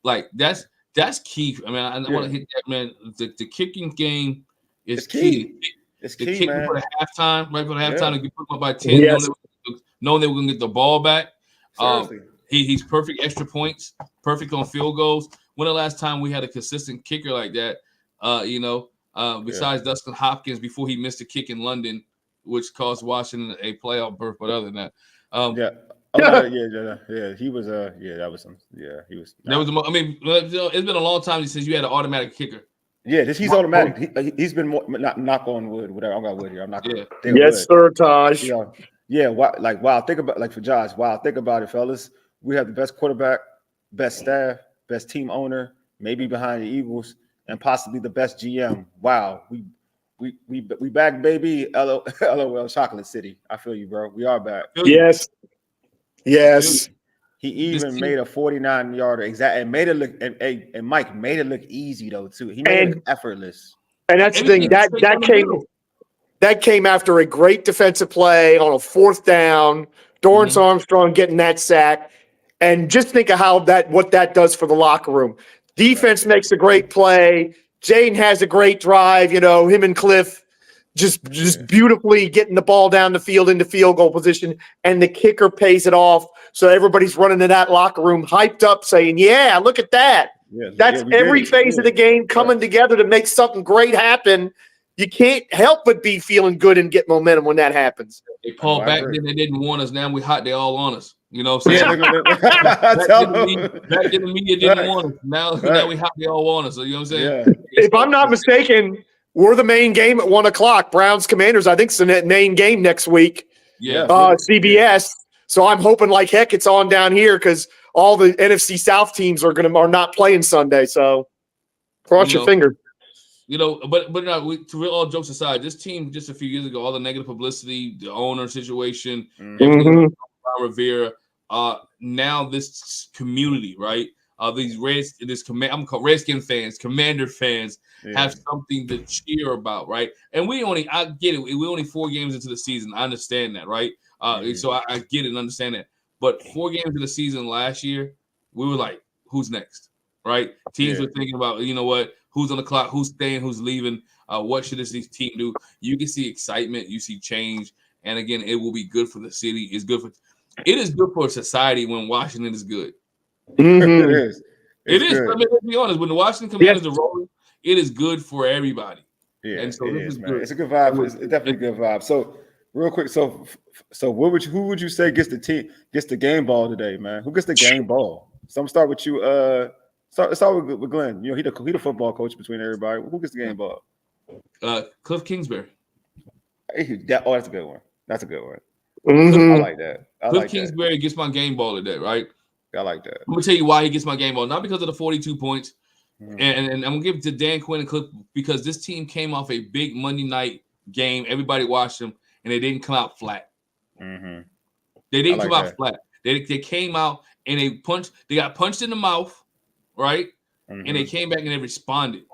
Like that's key. I want to hit that, man. The kicking game is key. It's the key, kicking man. for the halftime, right for the halftime, to get put up by 10, knowing they were going to get the ball back. He's perfect extra points, perfect on field goals. When the last time we had a consistent kicker like that? Besides Dustin Hopkins before he missed a kick in London, which cost Washington a playoff berth. But other than that, he was. That was some. Yeah, he was. That was. It's been a long time since you had an automatic kicker. Yeah, he's automatic. He's been more. Knock on wood. Whatever. I got wood here. I'm not. Yeah. Yes, sir, Taj. Yeah. Wow. Think about for Josh. Wow. Think about it, fellas. We have the best quarterback, best staff, best team owner, maybe behind the Eagles, and possibly the best GM. Wow, we back, baby. LOL, Chocolate City. I feel you, bro. We are back. Yes. He even made a 49-yarder exact and made it look and Mike made it look easy though too. He made it look effortless. And that's the thing that came after a great defensive play on a fourth down. Dorrance Armstrong getting that sack. And just think of what that does for the locker room. Defense makes a great play. Jaden has a great drive. Him and Cliff just beautifully getting the ball down the field into field goal position, and the kicker pays it off. So everybody's running to that locker room, hyped up, saying, "Yeah, look at that." That's every phase of the game coming together to make something great happen. You can't help but be feeling good and get momentum when that happens. Hey, Paul, back then they didn't want us. Now we hot. They all on us. You know what I'm saying? Back in the media didn't want us. Now we hot. They all want us. So, you know what I'm saying? Yeah. If I'm not mistaken, we're the main game at 1:00. Browns Commanders. I think it's the main game next week. Yeah. CBS. So I'm hoping like heck it's on down here because all the NFC South teams are not playing Sunday. So cross your fingers. But to all jokes aside, this team just a few years ago, all the negative publicity, the owner situation, everything, Rivera. Now this community, right? These Redskin fans, Commander fans have something to cheer about, right? And I get it. We're only 4 games into the season. I understand that, right? So I get it and understand that. But 4 games into the season last year, we were like, who's next, right? Teams were thinking about, who's on the clock, who's staying, who's leaving, what should this team do? You can see excitement, you see change, and again, it will be good for the city. It is good for society when Washington is good. It is. It is. Good. Let's be honest. When the Washington Commanders are rolling, It is good for everybody. Yeah, and so it this is, is man. good. It's a good vibe. It's definitely a good vibe. So, real quick, so who would you say gets the game ball today, man? Who gets the game ball? So I'm start with you. Start with Glenn. You know, he the football coach between everybody. Who gets the game ball? Cliff Kingsbury. That's a good one. That's a good one. Mm-hmm. I like that. Cliff Kingsbury gets my game ball today, right? I like that. I'm gonna tell you why he gets my game ball. Not because of the 42 points, Mhm. and I'm gonna give it to Dan Quinn and Cliff because this team came off a big Monday night game. Everybody watched them, and they didn't come out flat. Mm-hmm. They didn't like come out that. flat. They came out and they got punched in the mouth, right? Mm-hmm. And they came back and they responded.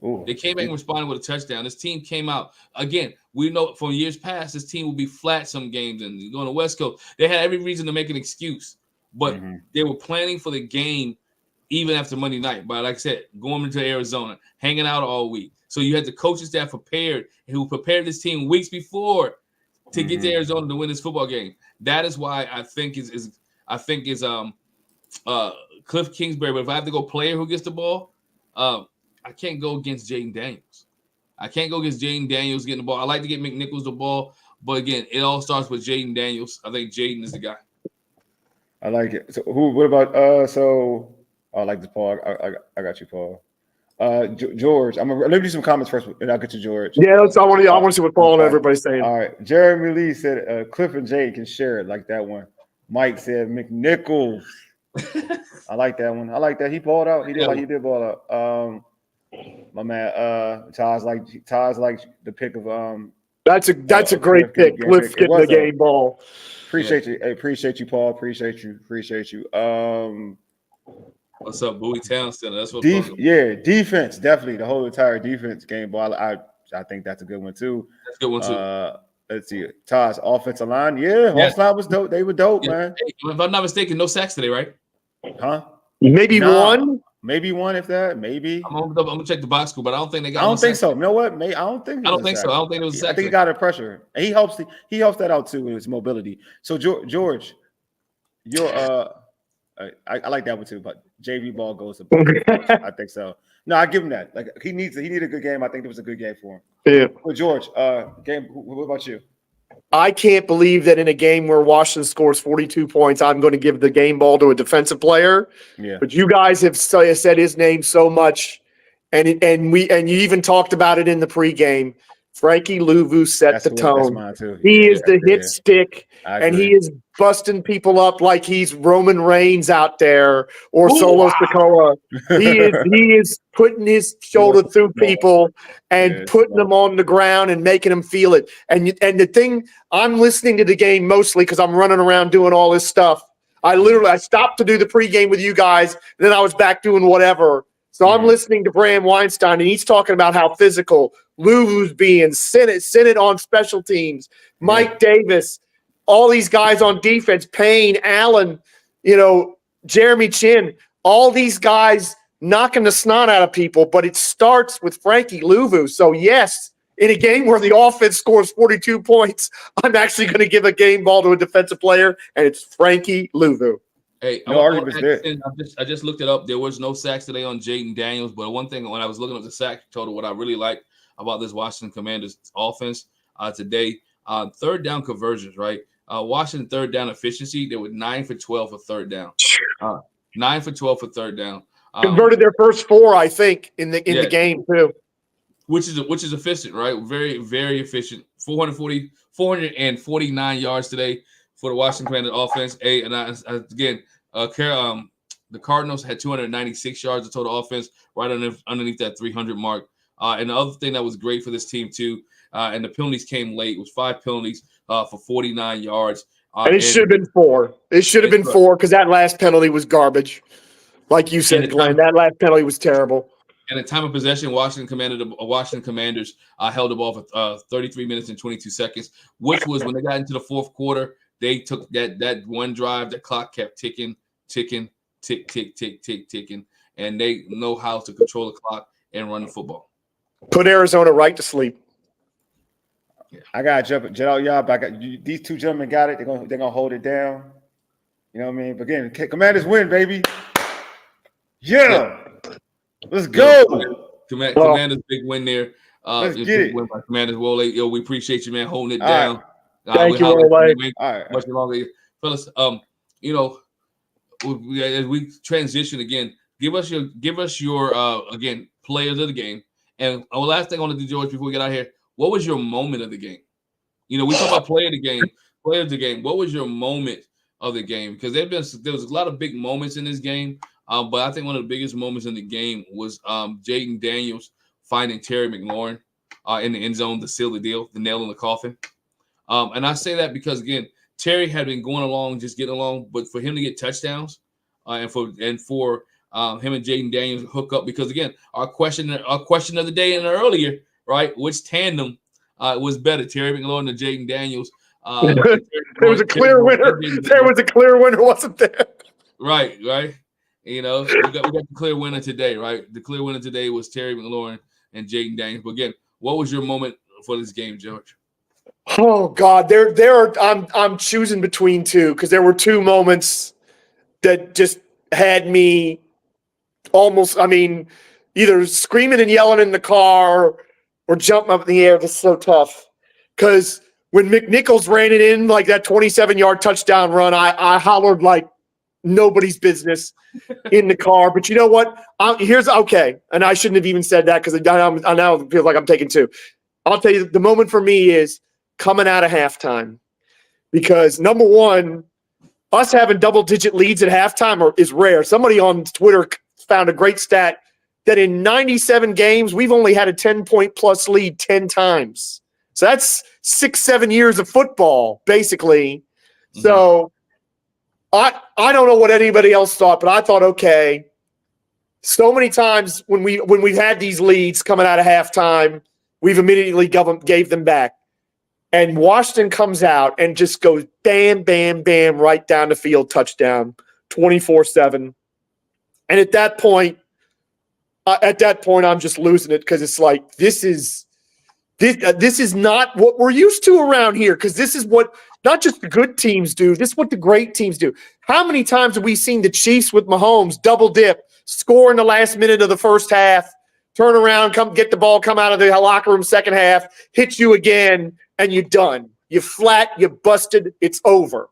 Ooh. They came back and responded with a touchdown. This team came out again. We know from years past this team will be flat some games, and going to West Coast, they had every reason to make an excuse, but they were planning for the game even after Monday night. But like I said, going into Arizona, hanging out all week. So you had the coaching staff prepared who prepared this team weeks before to get to Arizona to win this football game. That is why I think is Cliff Kingsbury. But if I have to go player who gets the ball, I can't go against Jaden Daniels. I can't go against Jaden Daniels getting the ball. I like to get McNichols the ball, but again, it all starts with Jaden Daniels. I think Jaden is the guy. I like it. So what about I like this, Paul. I got you, Paul. George, let me do some comments first, and I'll get to George. Yeah, I want to see what Paul and everybody's saying. All right, Jeremy Lee said Cliff and Jay can share it like that one. Mike said McNichols. I like that one. I like that. He balled out. He did ball out. My man, Taz like the pick of That's a great pick. Cliff getting the game ball. Appreciate you. Hey, appreciate you, Paul. Appreciate you. What's up, Bowie Townsend? That's what. Defense definitely. The whole entire defense game ball. I think that's a good one too. That's a good one too. Let's see it. Taz, offensive line. Yeah, offensive line was dope. They were dope, man. Hey, if I'm not mistaken, no sacks today, right? Huh? Maybe one. Maybe one, if that. Maybe. I'm gonna check the box score, but I don't think they got. I don't think so. You know what? I don't think. I don't think so. I don't think it was a sack. I think he got a pressure. And he helps that out too with his mobility. So George, you're I like that one too, but JV ball goes to I think so. No, I give him that. Like he needed a good game. I think it was a good game for him. Yeah. But George, game. What about you? I can't believe that in a game where Washington scores 42 points, I'm going to give the game ball to a defensive player. Yeah. But you guys have said his name so much, and you even talked about it in the pregame. Frankie Louvu set the tone. That's mine too. He is the hit stick, and he is busting people up like he's Roman Reigns out there or Solo Sikoa. He is putting his shoulder through people and putting them on the ground and making them feel it. And the thing, I'm listening to the game mostly because I'm running around doing all this stuff. I stopped to do the pregame with you guys, and then I was back doing whatever. So I'm listening to Bram Weinstein, and he's talking about how physical Louvu's being, Senate on special teams, Mike Davis, all these guys on defense, Payne, Allen, Jeremy Chin, all these guys knocking the snot out of people, but it starts with Frankie Louvu. So, yes, in a game where the offense scores 42 points, I'm actually going to give a game ball to a defensive player, and it's Frankie Louvu. Hey, I just looked it up. There was no sacks today on Jaden Daniels, but one thing when I was looking at the sack total, what I really like about this Washington Commanders offense today, third down conversions, right? Washington third down efficiency, they were 9 for 12 for third down. 9 for 12 for third down. Converted their first 4, I think, in the game too. Which is efficient, right? Very, very efficient. 449 yards today for the Washington Commanders offense. The Cardinals had 296 yards of total offense, right underneath that 300 mark. And the other thing that was great for this team too, and the penalties came late, was 5 penalties for 49 yards. And it should have been 4. It should have been 4 because that last penalty was garbage. Like you said, Glenn, that last penalty was terrible. And at time of possession, Washington Commanders held the ball for 33 minutes and 22 seconds, which was when they got into the fourth quarter. They took that one drive. The clock kept ticking, tick, tick, ticking, and they know how to control the clock and run the football. Put Arizona right to sleep. Yeah. I gotta jump out, y'all. But these two gentlemen got it. They're gonna hold it down. You know what I mean? But again, Commanders win, baby. Yeah. Let's go. Commanders big win there. Let's Big get it. win by Commanders. Well, we appreciate you, man, holding it All down. right. Thank you, Ole. All right. Much longer, fellas. As we transition again, give us your again players of the game. And our last thing I want to do, George, before we get out here, what was your moment of the game? We talk about player of the game. What was your moment of the game? Because there was a lot of big moments in this game, but I think one of the biggest moments in the game was Jaden Daniels finding Terry McLaurin in the end zone to seal the deal, the nail in the coffin. And I say that because again, Terry had been going along, just getting along, but for him to get touchdowns, and for him and Jaden Daniels hook up, because again, our question of the day and earlier, right? Which tandem was better, Terry McLaurin or Jaden Daniels? There was a clear winner. There was a clear winner, wasn't there? Right. We got the clear winner today, right? The clear winner today was Terry McLaurin and Jaden Daniels. But again, what was your moment for this game, George? Oh God, I'm choosing between two because there were two moments that just had me almost, either screaming and yelling in the car or jumping up in the air. This is so tough. Because when McNichols ran it in like that 27-yard touchdown run, I hollered like nobody's business in the car. But you know what? Here's okay. And I shouldn't have even said that because I now feel like I'm taking two. I'll tell you, the moment for me is coming out of halftime. Because number one, us having double-digit leads at halftime is rare. Somebody on Twitter found a great stat that in 97 games, we've only had a 10-point-plus lead 10 times. So that's 6-7 years of football, basically. Mm-hmm. So I don't know what anybody else thought, but I thought, okay, so many times when we've had these leads coming out of halftime, we've immediately gave them back. And Washington comes out and just goes bam, bam, bam, right down the field, touchdown, 24-7. And at that point, I'm just losing it because it's like this is not what we're used to around here. Because this is what not just the good teams do. This is what the great teams do. How many times have we seen the Chiefs with Mahomes double dip, score in the last minute of the first half, turn around, come get the ball, come out of the locker room second half, hit you again, and you're done. You're flat, you're busted, it's over.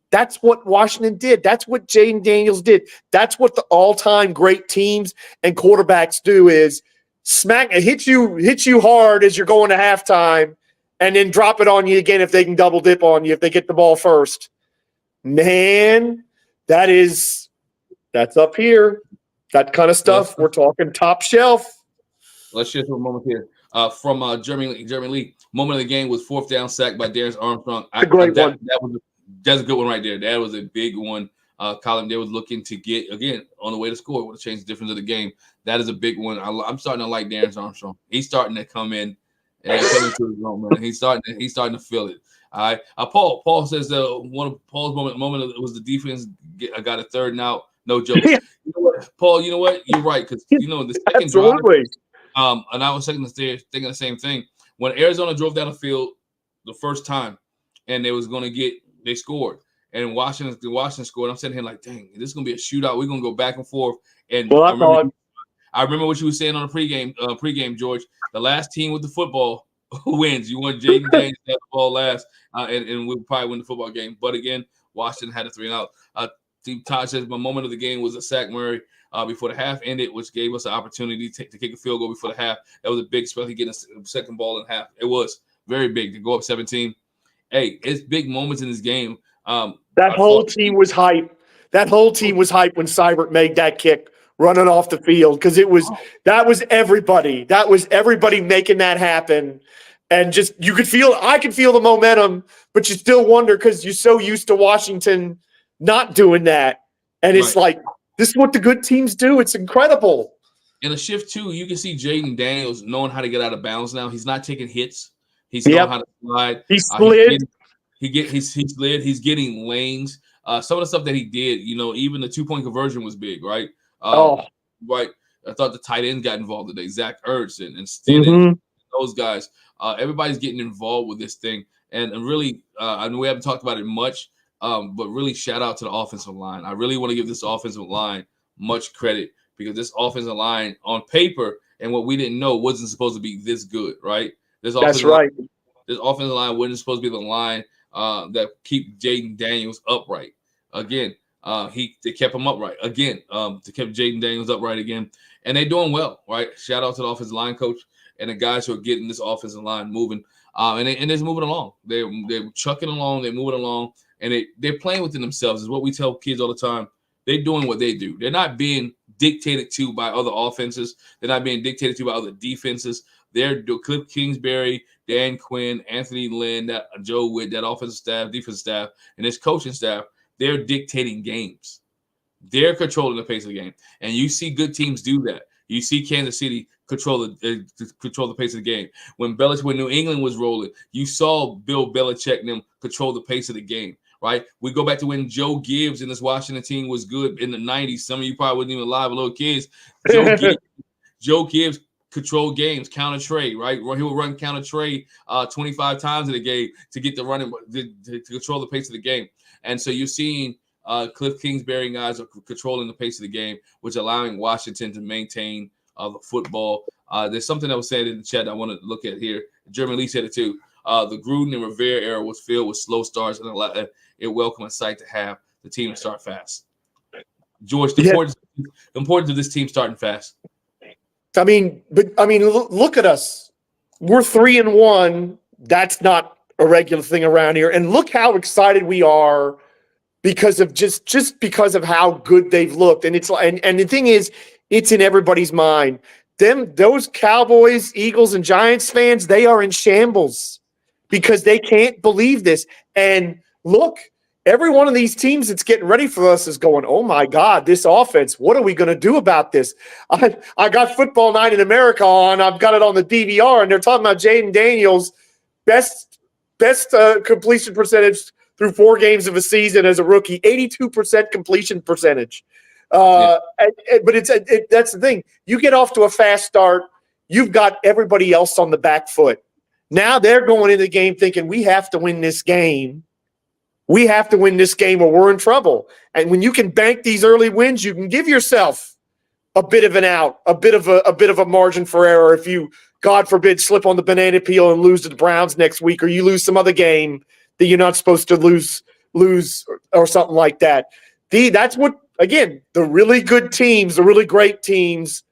That's what Washington did. That's what Jaden Daniels did. That's what the all-time great teams and quarterbacks do is hit you hard as you're going to halftime and then drop it on you again if they can double dip on you if they get the ball first. Man, that's up here. That kind of stuff. We're talking top shelf. Let's shift for a moment here. From Jeremy Lee, moment of the game was fourth down sack by Darius Armstrong. A great one. That's a good one right there. That was a big one. Colin, they was looking to get, again, on the way to score. It would have changed the difference of the game. That is a big one. I'm starting to like Darius Armstrong. He's starting to come in and come into his own, man. He's starting to feel it. All right. Paul says one of Paul's moment was the defense got a third and out. No joke. Yeah. You know what, Paul, you know what? You're right. Because, the second Absolutely. drive, and I was thinking the same thing. When Arizona drove down the field the first time and they scored. And Washington scored. I'm sitting here like, dang, this is going to be a shootout. We're going to go back and forth. And I remember what you were saying on the pregame, George. The last team with the football wins. You want Jaden Daniels to have the ball last, and we'll probably win the football game. But again, Washington had a 3-and-out. Todd says my moment of the game was a sack Murray before the half ended, which gave us the opportunity to kick a field goal before the half. That was a big, especially getting a second ball in half. It was very big to go up 17. Hey, it's big moments in this game. That whole team was hype. That whole team was hype when Seibert made that kick running off the field because that was everybody. That was everybody making that happen. And just I could feel the momentum, but you still wonder because you're so used to Washington not doing that. And it's like, this is what the good teams do. It's incredible. In a shift too, you can see Jaden Daniels knowing how to get out of bounds now. He's not taking hits. He's knowing how to slide. He slid. He slid. He's getting lanes. Some of the stuff that he did, even the 2-point conversion was big, right? Right. I thought the tight end got involved today. Zach Ertz and Stennis, those guys. Everybody's getting involved with this thing. And really, I know we haven't talked about it much, but really shout out to the offensive line. I really want to give this offensive line much credit because this offensive line on paper, and what we didn't know wasn't supposed to be this good, right? That's right. This offensive line wasn't supposed to be the line that keep Jaden Daniels upright. Again, they kept him upright. Again, they kept Jaden Daniels upright again. And they're doing well, right? Shout out to the offensive line coach and the guys who are getting this offensive line moving. And they're moving along. They're chucking along. They're moving along. And they're playing within themselves is what we tell kids all the time. They're doing what they do. They're not being dictated to by other offenses. They're not being dictated to by other defenses. They're Cliff Kingsbury, Dan Quinn, Anthony Lynn, Joe Witt, that offensive staff, defensive staff, and this coaching staff. They're dictating games. They're controlling the pace of the game. And you see good teams do that. You see Kansas City control the pace of the game. When New England was rolling, you saw Bill Belichick and them control the pace of the game, right? We go back to when Joe Gibbs and this Washington team was good in the 90s. Some of you probably wasn't even alive, little kids. Joe Gibbs controlled games, counter trade, right? He would run counter trade 25 times in the game to get the running to control the pace of the game. And so you're seeing Cliff Kingsbury and guys are controlling the pace of the game, which allowing Washington to maintain the football. There's something that was said in the chat I want to look at here. Jeremy Lee said it too. The Gruden and Rivera era was filled with slow starts, and it welcomed a sight to have the team start fast. George, the importance of this team starting fast. Look at us. We're 3-1. That's not a regular thing around here. And look how excited we are because of just because of how good they've looked. And and the thing is, it's in everybody's mind. Those Cowboys, Eagles, and Giants fans, they are in shambles because they can't believe this. And look, every one of these teams that's getting ready for us is going, oh, my God, this offense, what are we going to do about this? I got Football Night in America on. I've got it on the DVR, and they're talking about Jaden Daniels' best completion percentage through 4 games of a season as a rookie, 82% completion percentage. But that's the thing. You get off to a fast start, you've got everybody else on the back foot. Now they're going into the game thinking we have to win this game. We have to win this game or we're in trouble. And when you can bank these early wins, you can give yourself a bit of an out, a bit of a margin for error if you, God forbid, slip on the banana peel and lose to the Browns next week, or you lose some other game that you're not supposed to lose or something like that. That's what, again, the really good teams, the really great teams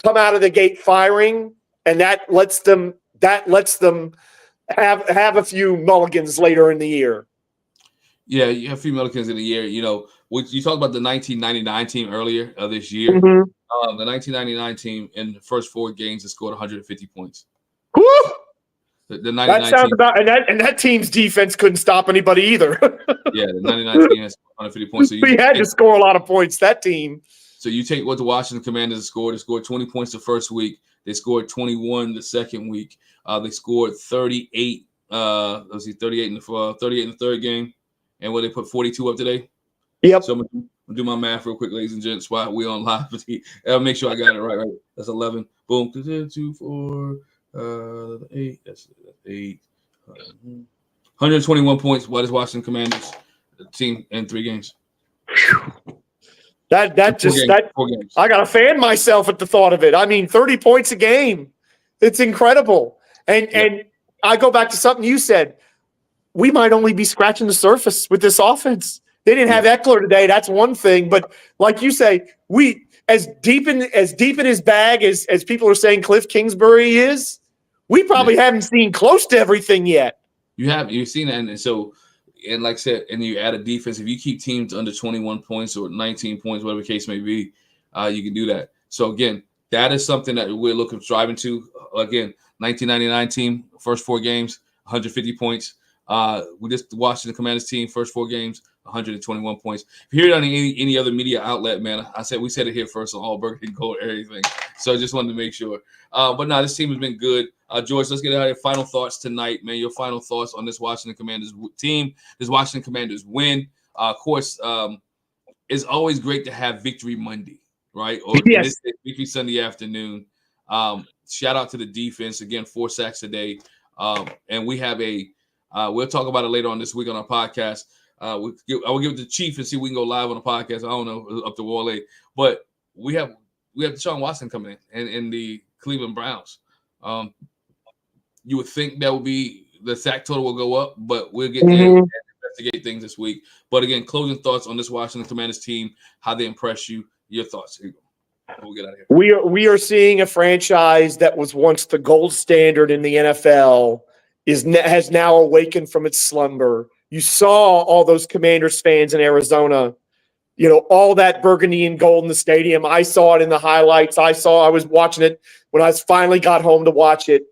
come out of the gate firing, and that lets them have a few mulligans later in the year. Yeah, you have a few mulligans in the year. You know, you talked about the 1999 team earlier this year. Mm-hmm. The 1999 team in the first 4 games has scored 150 points. Woo! The 99 that sounds team, about, and that team's defense couldn't stop anybody either. Yeah, the 99 team has 150 points. So we had to score a lot of points, that team. So you take what the Washington Commanders scored. They scored 20 points the first week. They scored 21 the second week. They scored 38. 38 in the third game. And what, they put 42 up today? Yep. So I'm going to do my math real quick, ladies and gents, while we're on live. I'll make sure I got it right. That's 11. Boom. 2, 4, 8. That's 8. 121 points. What is Washington Commanders team in 3 games? That 4 games. I gotta fan myself at the thought of it. I mean, 30 points a game. It's incredible. And I go back to something you said. We might only be scratching the surface with this offense. They didn't have Eckler today. That's one thing. But like you say, we as deep in his bag as people are saying Cliff Kingsbury is, we probably haven't seen close to everything yet. You've seen that, and like I said, and you add a defense. If you keep teams under 21 points or 19 points, whatever the case may be, you can do that. So again, that is something that we're striving to. Again, 1999 team, first 4 games, 150 points. We just the Washington Commanders team, first 4 games, 121 points. If you hear it on any other media outlet, man, we said it here first on all Burger and Gold, everything. So I just wanted to make sure. But no, this team has been good. George, let's get out of your final thoughts tonight, man. Your final thoughts on this Washington Commanders team, this Washington Commanders win. Of course, it's always great to have Victory Monday, right? Or yes. Victory Sunday afternoon. Shout out to the defense again, 4 sacks today, and we have we'll talk about it later on this week on our podcast. I will give it to Chief and see if we can go live on the podcast. I don't know, up to Wale, but we have we have Deshaun Watson coming in the Cleveland Browns. You would think that would be the sack total will go up, but we'll get there and investigate things this week. But again, closing thoughts on this Washington Commanders team, how they impress you, your thoughts. Here you go. We'll get out of here. We are seeing a franchise that was once the gold standard in the NFL has now awakened from its slumber. You saw all those Commanders fans in Arizona, all that burgundy and gold in the stadium. I saw it in the highlights. I was watching it when I finally got home to watch it.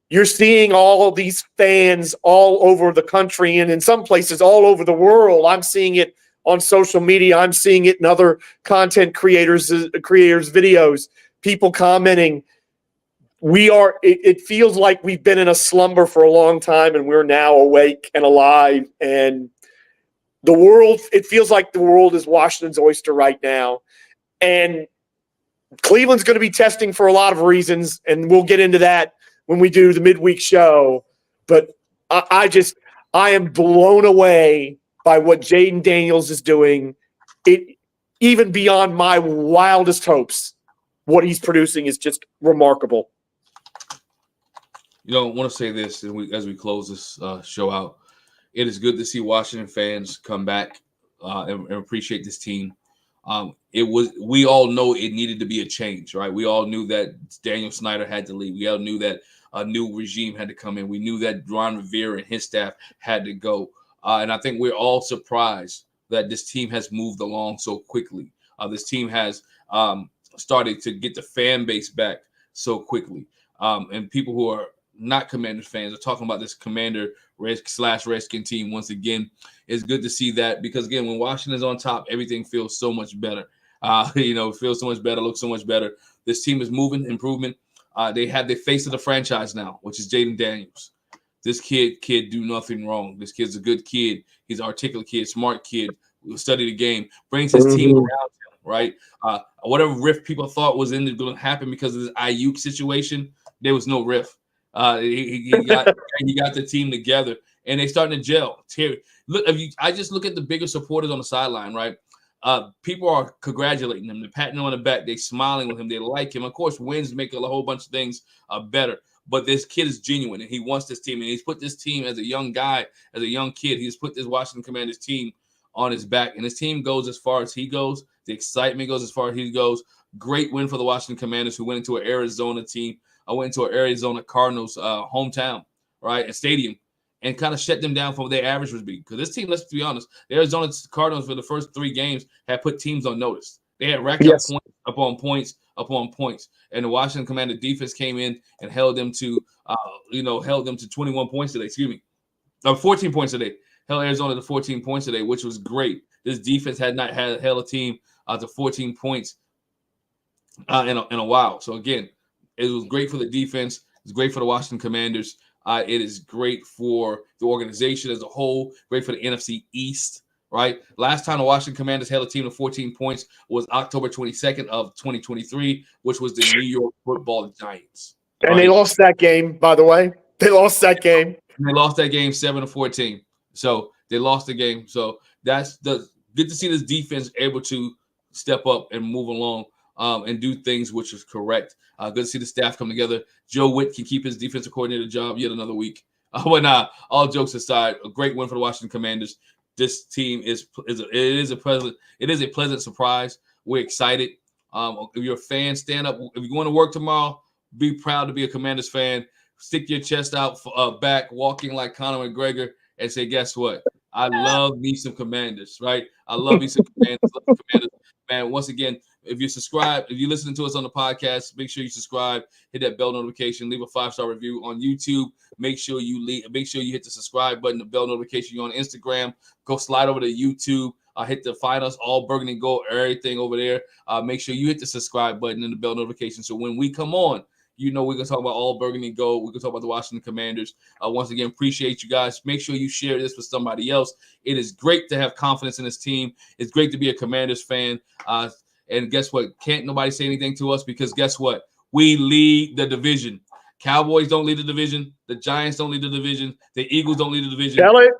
You're seeing all these fans all over the country and in some places all over the world. I'm seeing it on social media. I'm seeing it in other content creators' videos, people commenting. It feels like we've been in a slumber for a long time and we're now awake and alive. And it feels like the world is Washington's oyster right now. And Cleveland's going to be testing for a lot of reasons, and we'll get into that when we do the midweek show. But I am blown away by what Jaden Daniels is doing. Even beyond my wildest hopes, what he's producing is just remarkable. I want to say this as we close this show out. It is good to see Washington fans come back and appreciate this team. We all know it needed to be a change, right? We all knew that Daniel Snyder had to leave. We all knew that a new regime had to come in. We knew that Ron Rivera and his staff had to go. And I think we're all surprised that this team has moved along so quickly. This team has started to get the fan base back so quickly. And people who are not Commanders fans are talking about this Commander/Redskin team once again. It's good to see that because, again, when Washington's on top, everything feels so much better. It feels so much better, looks so much better. This team is moving, improvement. They have the face of the franchise now, which is Jaden Daniels. This kid do nothing wrong. This kid's a good kid. He's an articulate kid, smart kid, will study the game, brings his team around him, right? Whatever rift people thought was going to happen because of this Ayuk situation, there was no rift. He got the team together, and they starting to gel. Look, I just look at the bigger supporters on the sideline, right? People are congratulating him, they're patting him on the back, they're smiling with him, they like him. Of course, wins make a whole bunch of things better, but this kid is genuine, and he wants this team, and he's put this team as a young guy, as a young kid. He's put this Washington Commanders team on his back, and his team goes as far as he goes. The excitement goes as far as he goes. Great win for the Washington Commanders, who went into an Arizona team. I went into an Arizona Cardinals hometown, right, and stadium, and kind of shut them down from what their average would be. Because this team, let's be honest, the Arizona Cardinals for the first 3 games had put teams on notice. They had racked up points upon points upon points, and the Washington Commander defense came in and held them to 21 points today. 14 points today. Held Arizona to 14 points today, which was great. This defense had not held a team to 14 points in a while. So again, it was great for the defense. It's great for the Washington Commanders. It is great for the organization as a whole. Great for the NFC East, right? Last time the Washington Commanders held a team to 14 points was October 22nd of 2023, which was the New York Football Giants. And right? They lost that game, by the way. They lost that game. They lost that game 7-14. So they lost the game. So that's good to see this defense able to step up and move along. And do things which is correct. Good to see the staff come together. Joe Witt can keep his defensive coordinator job yet another week. All jokes aside, a great win for the Washington Commanders. This team is a pleasant surprise. We're excited. If you're a fan, stand up. If you're going to work tomorrow, be proud to be a Commanders fan. Stick your chest out back, walking like Conor McGregor, and say, guess what? I love me some Commanders, right? I love me some Commanders. Man, once again, if you subscribe, if you're listening to us on the podcast, make sure you subscribe, hit that bell notification, leave a 5-star review on YouTube. Make sure you hit the subscribe button, the bell notification. You're on Instagram, go slide over to YouTube. Hit the find us all Burgundy Gold, everything over there. Make sure you hit the subscribe button and the bell notification. So when we come on, we're going to talk about all Burgundy Gold. We're going to talk about the Washington Commanders. Once again, appreciate you guys. Make sure you share this with somebody else. It is great to have confidence in this team. It's great to be a Commanders fan. And guess what? Can't nobody say anything to us because guess what? We lead the division. Cowboys don't lead the division. The Giants don't lead the division. The Eagles don't lead the division. Tell it.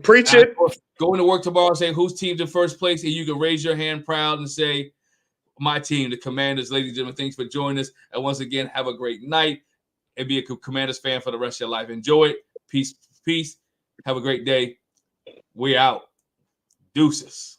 Preach it. Go into work tomorrow and say whose team's in first place, and you can raise your hand proud and say, my team, the Commanders. Ladies and gentlemen, thanks for joining us. And once again, have a great night and be a Commanders fan for the rest of your life. Enjoy it. Peace. Have a great day. We out. Deuces.